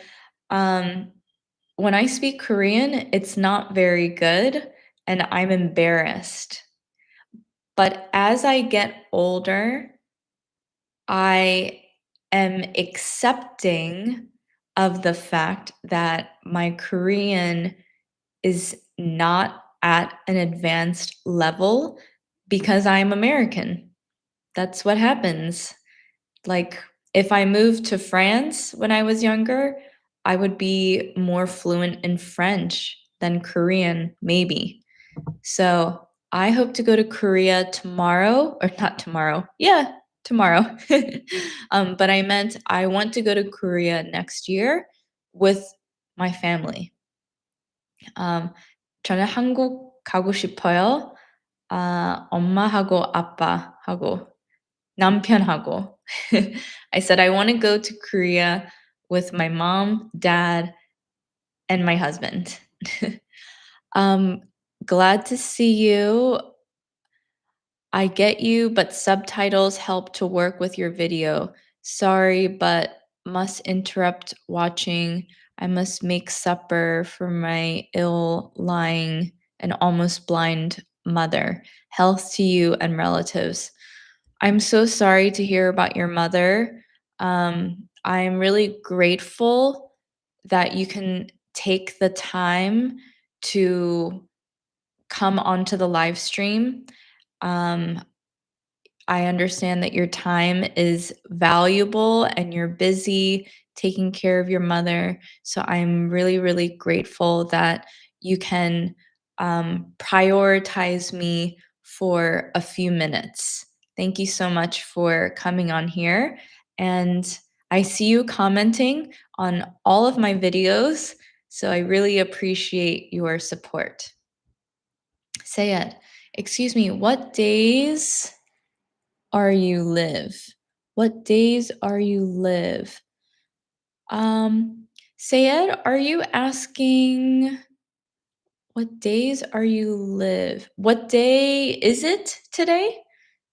when I speak Korean, it's not very good and I'm embarrassed. But as I get older, I am accepting of the fact that my Korean is not at an advanced level because I'm American. That's what happens. Like, if I moved to France when I was younger, I would be more fluent in French than Korean, maybe. So I hope to go to Korea tomorrow, or not tomorrow. Yeah, tomorrow. But I meant I want to go to Korea next year with my family. 저는 한국 가고 싶어요. 엄마하고 아빠하고 남편하고. I said I want to go to Korea with my mom, dad, and my husband. Glad to see you. I get you, but subtitles help to work with your video. Sorry, but must interrupt watching. I must make supper for my ill lying and almost blind mother. Health to you and relatives. I'm so sorry to hear about your mother. I'm really grateful that you can take the time to come onto the live stream. I understand that your time is valuable and you're busy taking care of your mother. So I'm really, really grateful that you can prioritize me for a few minutes. Thank you so much for coming on here. And I see you commenting on all of my videos. So I really appreciate your support. Sayed, excuse me, what days are you live? What days are you live? Sayed, are you asking what days are you live? What day is it today?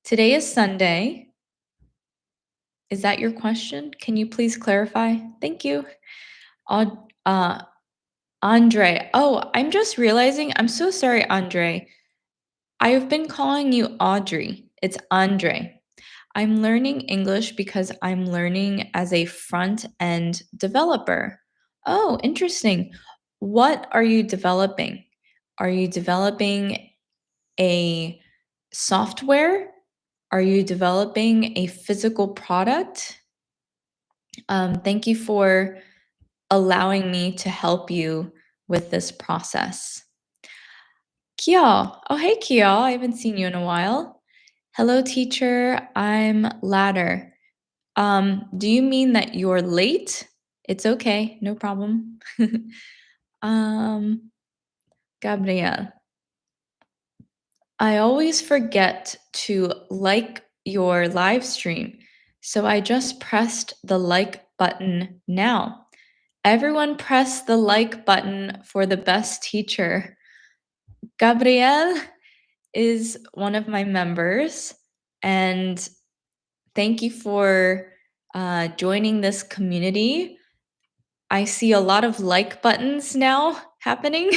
Today is Sunday. Is that your question? Can you please clarify? Thank you. Andre. Oh, I'm just realizing. I'm so sorry, Andre. I've been calling you Audrey. It's Andre. I'm learning English because I'm learning as a front end developer. Oh, interesting. What are you developing? Are you developing a software? Are you developing a physical product? Thank you for allowing me to help you with this process. Kiel. Oh, hey, Kiel. I haven't seen you in a while. Hello, teacher. I'm Ladder. Do you mean that you're late? It's okay, no problem. Gabrielle. I always forget to like your live stream, so I just pressed the like button now. Everyone press the like button for the best teacher. Gabrielle is one of my members, and thank you for joining this community. I see a lot of like buttons now happening.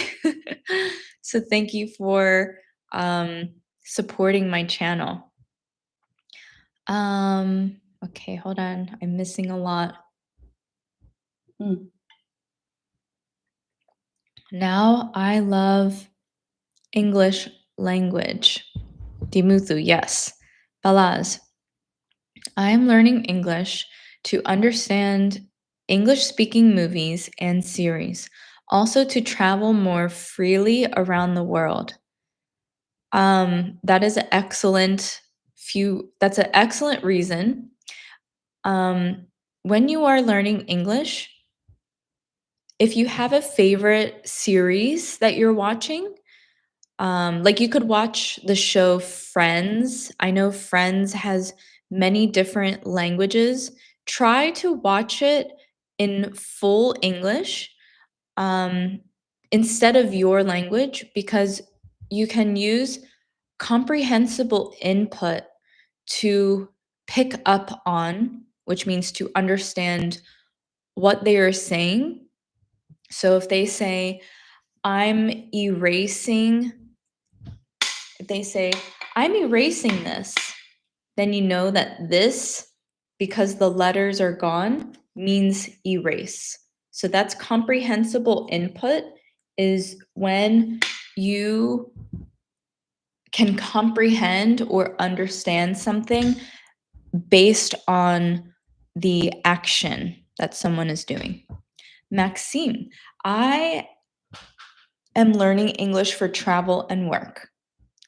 So thank you for supporting my channel. Okay, hold on. I'm missing a lot. Now I love English language. Dimuthu, yes. Balaz, I am learning English to understand English speaking movies and series, also to travel more freely around the world. That is an excellent that's an excellent reason. When you are learning English, if you have a favorite series that you're watching, like you could watch the show Friends. I know Friends has many different languages. Try to watch it in full English um, instead of your language because you can use comprehensible input to pick up on, which means to understand what they are saying. So if they say, I'm erasing, if they say, I'm erasing this, then you know that this, because the letters are gone, means erase. So that's comprehensible input, is when you can comprehend or understand something based on the action that someone is doing. Maxime, I am learning English for travel and work.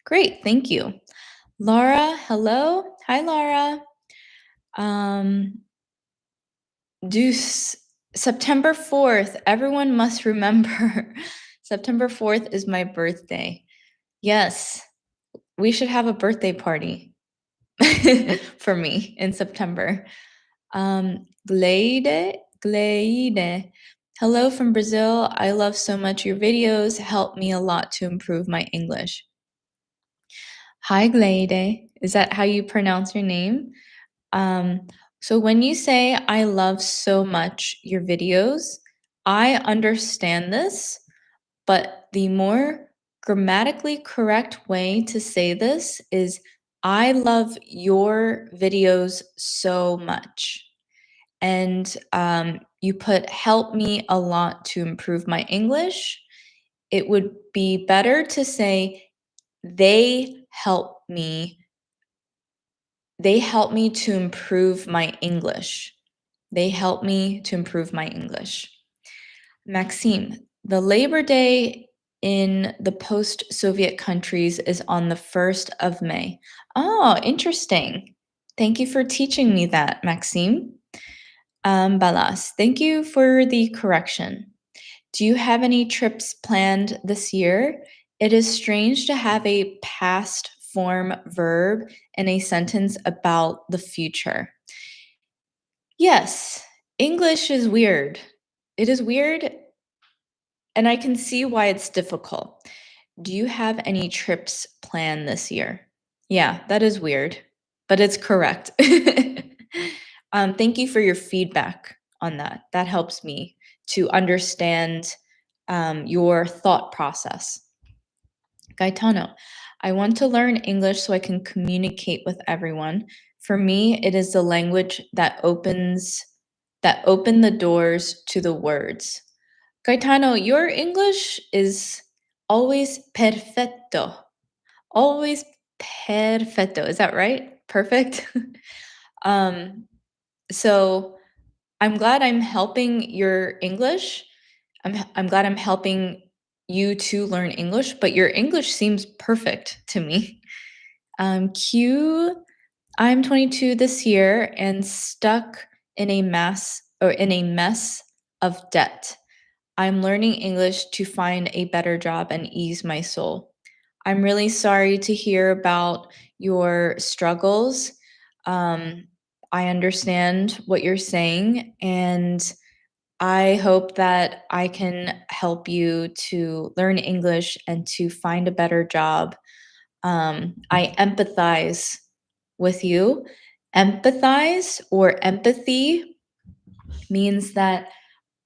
Great, thank you. Laura, hello. Hi, Laura. Deuce, September 4th. Everyone must remember September 4th is my birthday. Yes, we should have a birthday party for me in September. Gleide. Hello from Brazil. I love so much your videos. Help me a lot to improve my English. Hi, Gleide. Is that how you pronounce your name? So when you say, I love so much your videos, I understand this, but the more grammatically correct way to say this is, I love your videos so much. And you put help me a lot to improve my English. It would be better to say, they help me to improve my English. They help me to improve my English. Maxime, the Labor Day in the post-Soviet countries is on the 1st of May. Oh, interesting. Thank you for teaching me that, Maxime. Balas, thank you for the correction. Do you have any trips planned this year? It is strange to have a past form verb in a sentence about the future. Yes, English is weird. It is weird, and I can see why it's difficult. Do you have any trips planned this year? Yeah, that is weird, but it's correct. Thank you for your feedback on that. That helps me to understand your thought process. Gaetano, I want to learn English so I can communicate with everyone. For me, it is the language that open the doors to the words. Gaetano, your English is always perfecto. Always perfecto. Is that right? Perfect. So I'm glad I'm helping your English. I'm glad I'm helping you to learn English, but your English seems perfect to me. Q, I'm 22 this year and stuck in a mess of debt. I'm learning English to find a better job and ease my soul. I'm really sorry to hear about your struggles. I understand what you're saying, and I hope that I can help you to learn English and to find a better job. I empathize with you. Empathize or empathy means that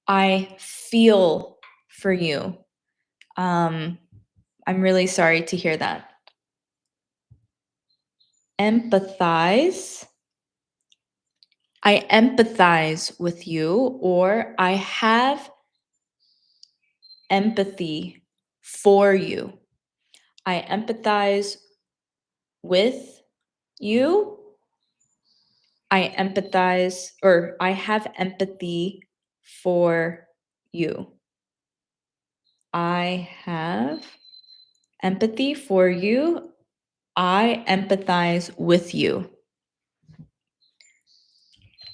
I feel for you. I'm really sorry to hear that. Empathize. I empathize with you, or I have empathy for you. I empathize with you. I empathize, or I have empathy for you. I have empathy for you. I empathize with you.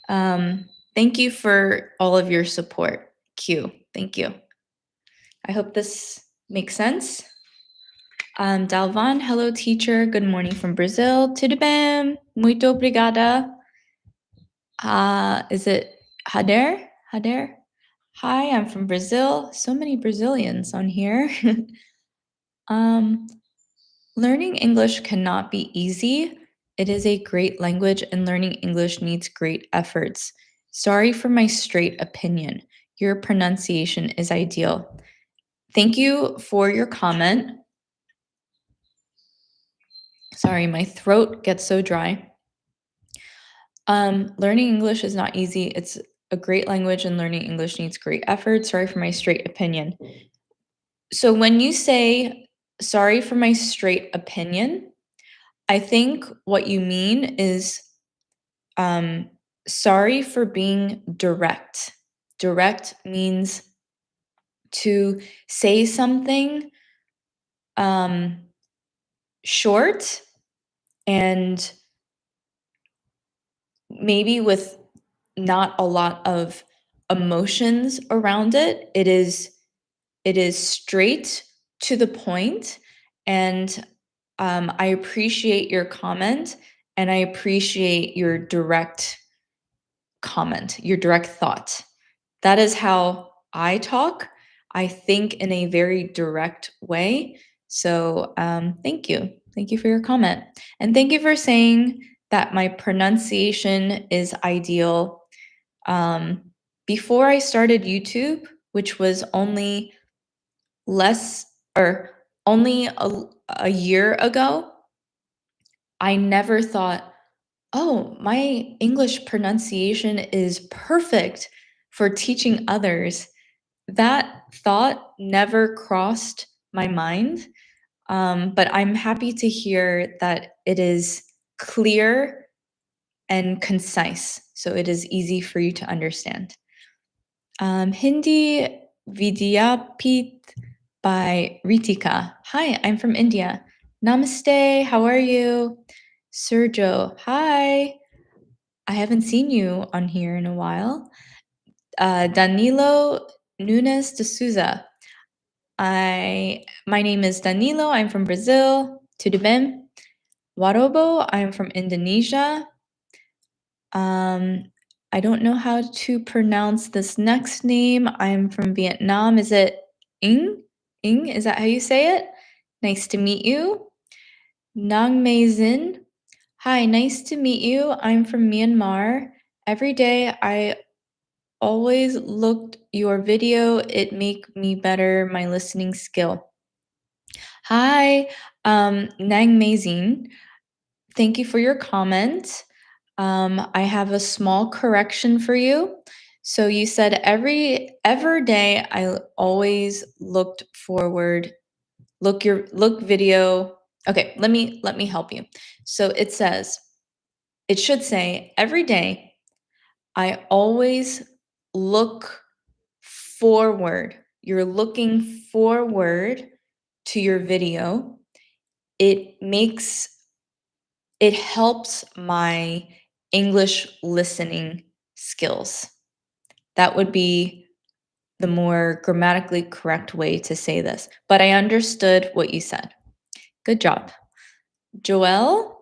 Thank you for all of your support. Q. Thank you. I hope this makes sense. Dalvan, hello teacher. Good morning from Brazil. Tudo bem? Muito obrigada. Is it Hader? Hader? Hi, I'm from Brazil. So many Brazilians on here. Learning English cannot be easy. It is a great language, and learning English needs great efforts. Sorry for my straight opinion. Your pronunciation is ideal. Thank you for your comment. Sorry, my throat gets so dry. Learning English is not easy. It's a great language, and learning English needs great effort. Sorry for my straight opinion. So when you say, sorry for my straight opinion, I think what you mean is sorry for being direct. Direct means to say something short and maybe with not a lot of emotions around it. It is straight to the point, and I appreciate your comment, and I appreciate your direct comment, your direct thought. That is how I talk. I think in a very direct way. So thank you. Thank you for your comment. And thank you for saying that my pronunciation is ideal. Before I started YouTube, which was only a year ago, I never thought, oh, my English pronunciation is perfect for teaching others. That thought never crossed my mind, but I'm happy to hear that it is clear and concise, so it is easy for you to understand. Hindi Vidyapith by Ritika. Hi, I'm from India. Namaste, how are you? Sergio, hi. I haven't seen you on here in a while. Danilo Nunes de Souza. My name is Danilo. I'm from Brazil. Tudo bem? Warobo. I'm from Indonesia. I don't know how to pronounce this next name. I'm from Vietnam. Is it Ing? Ing, is that how you say it? Nice to meet you. Nang Mei Zin. Hi, nice to meet you. I'm from Myanmar. Every day I always looked your video. It make me better my listening skill. Hi, Nang Mei Zin. Thank you for your comment. I have a small correction for you. So you said every day I always looked forward. Look video. Okay, let me help you. So it should say every day I always look forward. You're looking forward to your video. It helps my English listening skills. That would be the more grammatically correct way to say this. But I understood what you said. Good job. Joelle?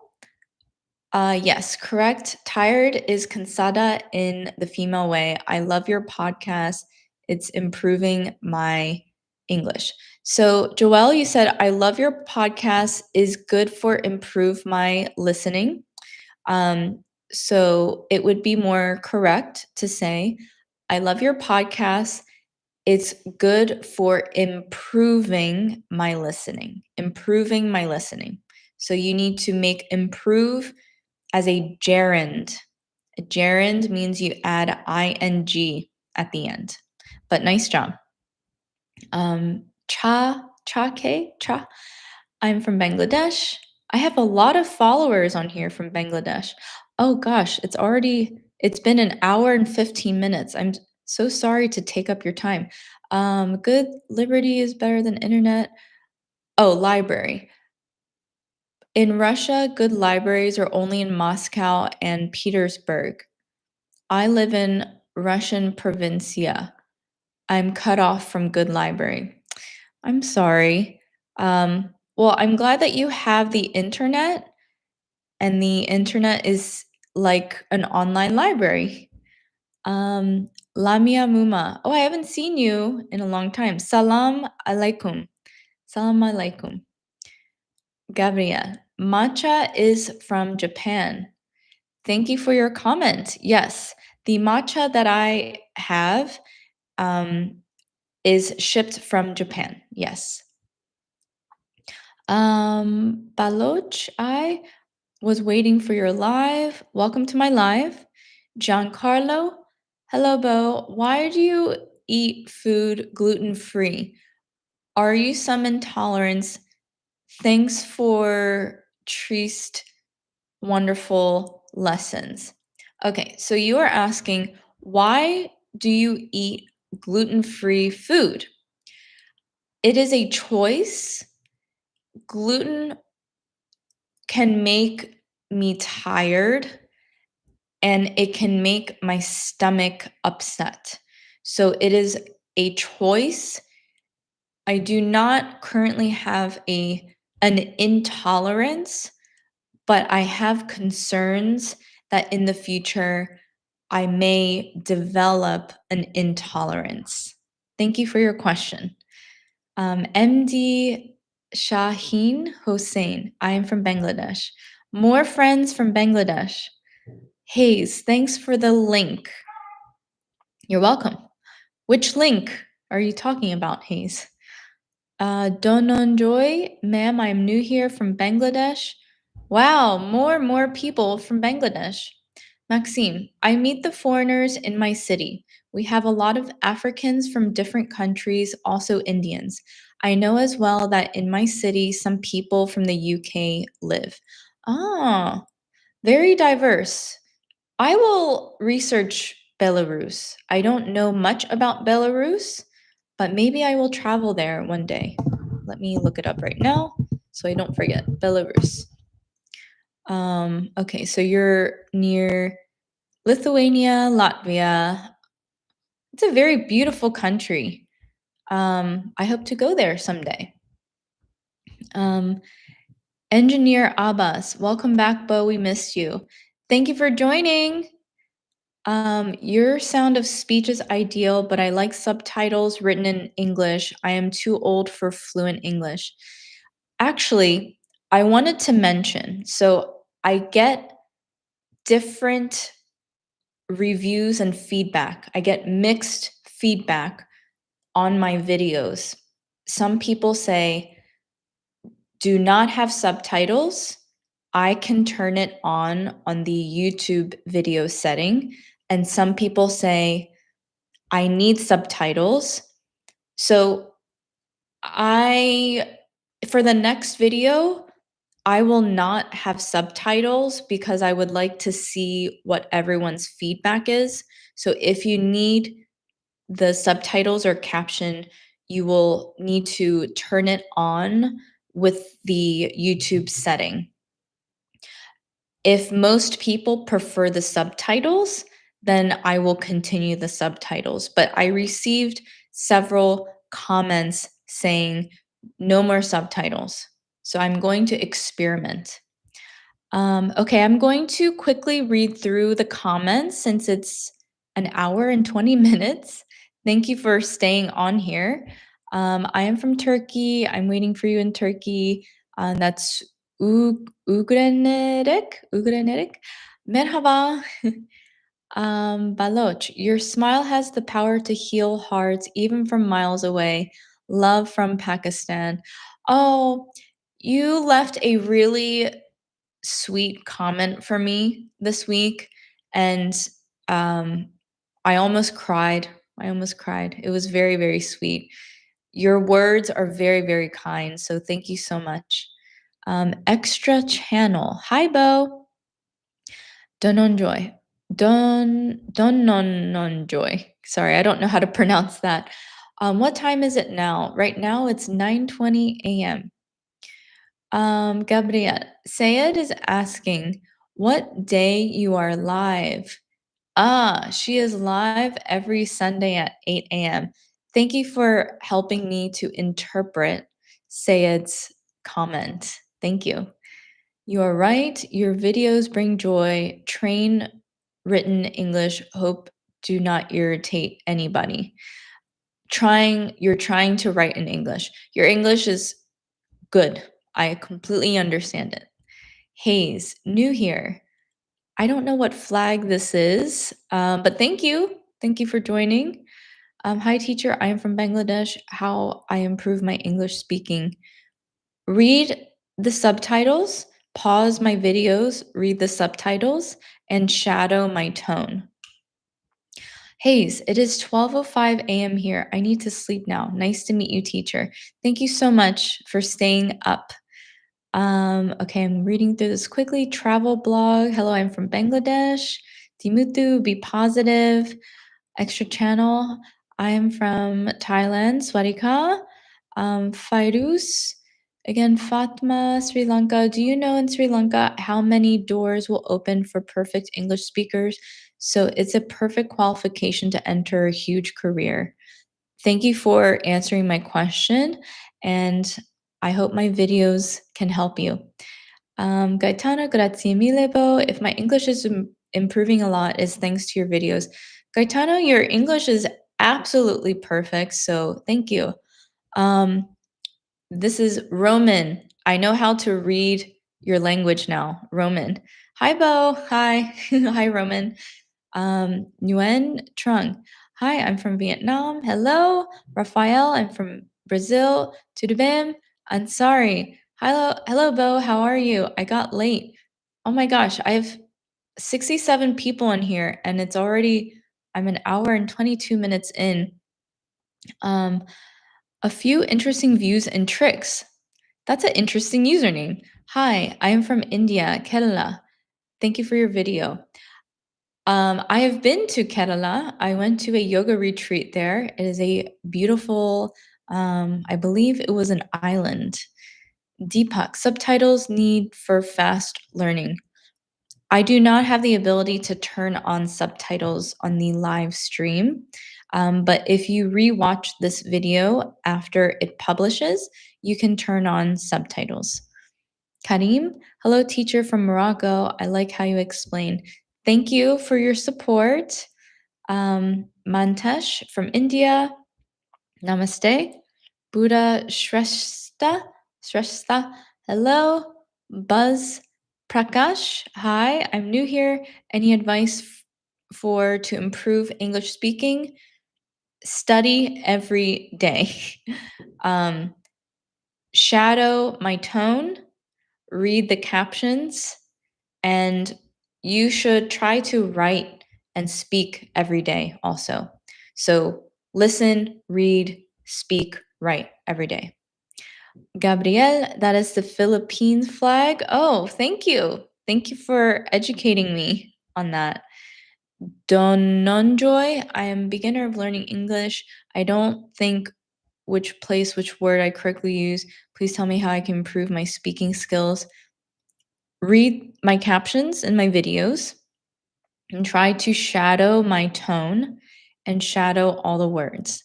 Yes, correct. Tired is cansada in the female way. I love your podcast. It's improving my English. So, Joelle, you said, I love your podcast is good for improve my listening. So it would be more correct to say, I love your podcast. It's good for improving my listening. Improving my listening. So you need to make improve as a gerund. A gerund means you add ing at the end. But nice job. Cha. I'm from Bangladesh. I have a lot of followers on here from Bangladesh. Oh gosh, it's been an hour and 15 minutes. I'm so sorry to take up your time. Good liberty is better than internet. Oh, library. In Russia, good libraries are only in Moscow and Petersburg. I live in Russian Provincia. I'm cut off from good library. I'm sorry. Well, I'm glad that you have the internet, and the internet is like an online library. Lamia Muma. Oh, I haven't seen you in a long time. Salam alaikum. Salam alaikum. Gabrielle. Matcha is from Japan. Thank you for your comment. Yes, the matcha that I have is shipped from Japan. Yes. Baloch, I was waiting for your live. Welcome to my live. Giancarlo, hello, Bo. Why do you eat food gluten-free? Are you some intolerance? Thanks for Trist wonderful lessons. Okay, so you are asking, why do you eat gluten-free food? It is a choice. Gluten can make me tired and it can make my stomach upset. So it is a choice. I do not currently have an intolerance, but I have concerns that in the future I may develop an intolerance. Thank you for your question. MD Shaheen Hossein, I am from Bangladesh. More friends from Bangladesh. Hayes, thanks for the link. You're welcome. Which link are you talking about, Hayes? Dononjoy, ma'am, I'm new here from Bangladesh. Wow, more people from Bangladesh. Maxime, I meet the foreigners in my city. We have a lot of Africans from different countries, also Indians. I know as well that in my city, some people from the UK live. Ah, very diverse. I will research Belarus. I don't know much about Belarus, but maybe I will travel there one day. Let me look it up right now so I don't forget. Belarus. Okay, so you're near Lithuania, Latvia. It's a very beautiful country. I hope to go there someday. Engineer Abbas, welcome back, Bo. We missed you. Thank you for joining. Your sound of speech is ideal, but I like subtitles written in English. I am too old for fluent English. Actually, I wanted to mention, so I get different reviews and feedback. I get mixed feedback on my videos. Some people say, do not have subtitles. I can turn it on the YouTube video setting. And some people say, I need subtitles. So for the next video, I will not have subtitles because I would like to see what everyone's feedback is. So if you need the subtitles or caption, you will need to turn it on with the YouTube setting. If most people prefer the subtitles, then I will continue the subtitles. But I received several comments saying no more subtitles. So I'm going to experiment. Okay, I'm going to quickly read through the comments since it's an hour and 20 minutes. Thank you for staying on here. I am from Turkey. I'm waiting for you in Turkey. That's Ugrenerek. Merhaba. Baloch, your smile has the power to heal hearts even from miles away. Love from Pakistan. Oh, you left a really sweet comment for me this week, and I almost cried. It was very, very sweet. Your words are very, very kind, so thank you so much. Extra channel. Hi, Bo. Dononjoy. Dononjoy. Sorry, I don't know how to pronounce that. What time is it now? Right now it's 9:20 a.m. Gabriel, Sayed is asking what day you are live. She is live every Sunday at 8 a.m. Thank you for helping me to interpret Sayed's comment. Thank you. You are right. Your videos bring joy. Train written English. Hope do not irritate anybody. You're trying to write in English. Your English is good. I completely understand it. Hayes, new here. I don't know what flag this is, but thank you. Thank you for joining. Hi, teacher. I am from Bangladesh. How I improve my English speaking. Read the subtitles, pause my videos, read the subtitles, and shadow my tone. Hayes, it is 12:05 a.m. here. I need to sleep now. Nice to meet you, teacher. Thank you so much for staying up. Okay, I'm reading through this quickly. Travel blog. Hello, I'm from Bangladesh. Timutu, be positive. Extra channel. I am from Thailand. Swadika. Fairuz. Again, Fatma, Sri Lanka. Do you know in Sri Lanka how many doors will open for perfect English speakers? So it's a perfect qualification to enter a huge career. Thank you for answering my question, and I hope my videos can help you. Gaetano, grazie mille, Bo. If my English is improving a lot, is thanks to your videos. Gaetano, your English is absolutely perfect, so thank you. This is Roman. I know how to read your language now, Roman. Hi, Bo. Hi. Hi, Roman. Nguyen Trung. Hi, I'm from Vietnam. Hello, Rafael. I'm from Brazil. Tudabim. Ansari. Hello, Bo. How are you? I got late. Oh my gosh, I have 67 people in here, and I'm an hour and 22 minutes in. A few interesting views and tricks. That's an interesting username. Hi, I am from India, Kerala. Thank you for your video. I have been to Kerala. I went to a yoga retreat there. It is a beautiful, I believe it was an island. Deepak, subtitles need for fast learning. I do not have the ability to turn on subtitles on the live stream, but if you rewatch this video after it publishes, you can turn on subtitles. Karim, hello, teacher from Morocco. I like how you explain. Thank you for your support. Mantesh from India, namaste. Buddha Shrestha, hello. Buzz Prakash, hi, I'm new here. Any advice to improve English speaking? Study every day. Shadow my tone, read the captions, and you should try to write and speak every day also. So listen, read, speak, write every day. Gabriel, that is the Philippines flag. Oh, thank you. Thank you for educating me on that. Dononjoy, I am beginner of learning English. I don't think which word I correctly use. Please tell me how I can improve my speaking skills. Read my captions in my videos and try to shadow my tone and shadow all the words.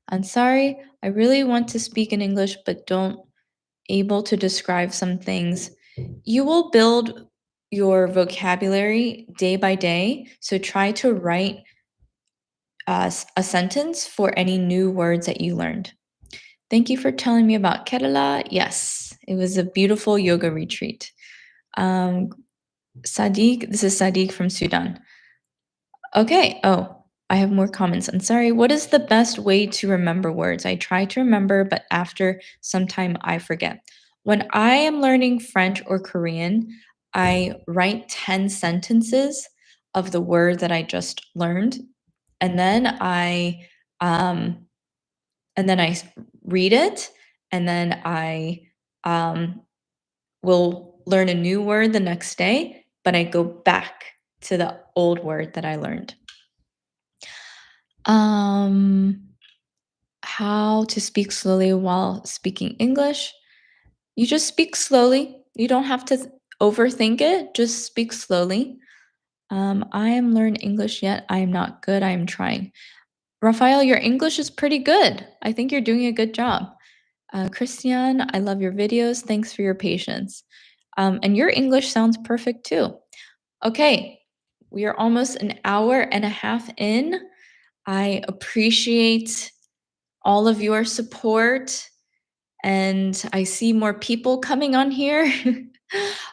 I'm sorry, I really want to speak in English, but don't able to describe some things. You will build your vocabulary day by day. So try to write a sentence for any new words that you learned. Thank you for telling me about Kerala. Yes, it was a beautiful yoga retreat. Sadiq, this is Sadiq from Sudan. Okay. Oh, I have more comments. I'm sorry. What is the best way to remember words? I try to remember, but after some time I forget. When I am learning French or Korean, I write 10 sentences of the word that I just learned. And then I and then I read it, and then I will learn a new word the next day, but I go back to the old word that I learned. How to speak slowly while speaking English. You just speak slowly. You don't have to overthink it. Just speak slowly. I am learning English yet. I am not good. I am trying. Rafael, your English is pretty good. I think you're doing a good job. Christian, I love your videos. Thanks for your patience. And your English sounds perfect too. Okay, we are almost an hour and a half in. I appreciate all of your support, and I see more people coming on here.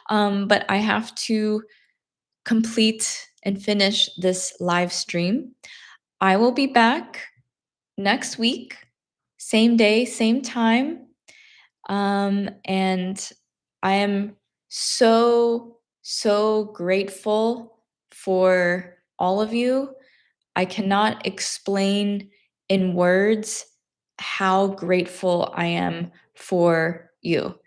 But I have to complete and finish this live stream. I will be back next week, same day, same time. And I am so grateful for all of you. I cannot explain in words how grateful I am for you.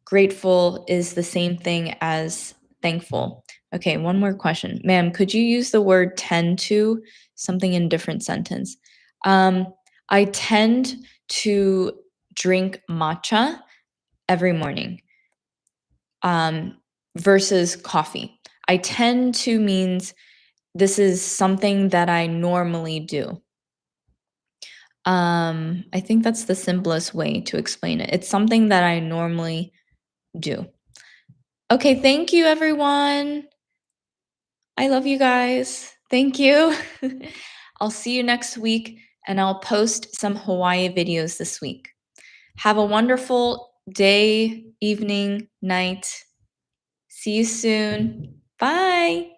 Grateful is the same thing as thankful. Okay, one more question. Ma'am, could you use the word tend to, something in different sentence? I tend to drink matcha every morning versus coffee. I tend to means this is something that I normally do. I think that's the simplest way to explain it. It's something that I normally do. Okay, thank you, everyone. I love you guys. Thank you. I'll see you next week, and I'll post some Hawaii videos this week. Have a wonderful day, evening, night. See you soon. Bye.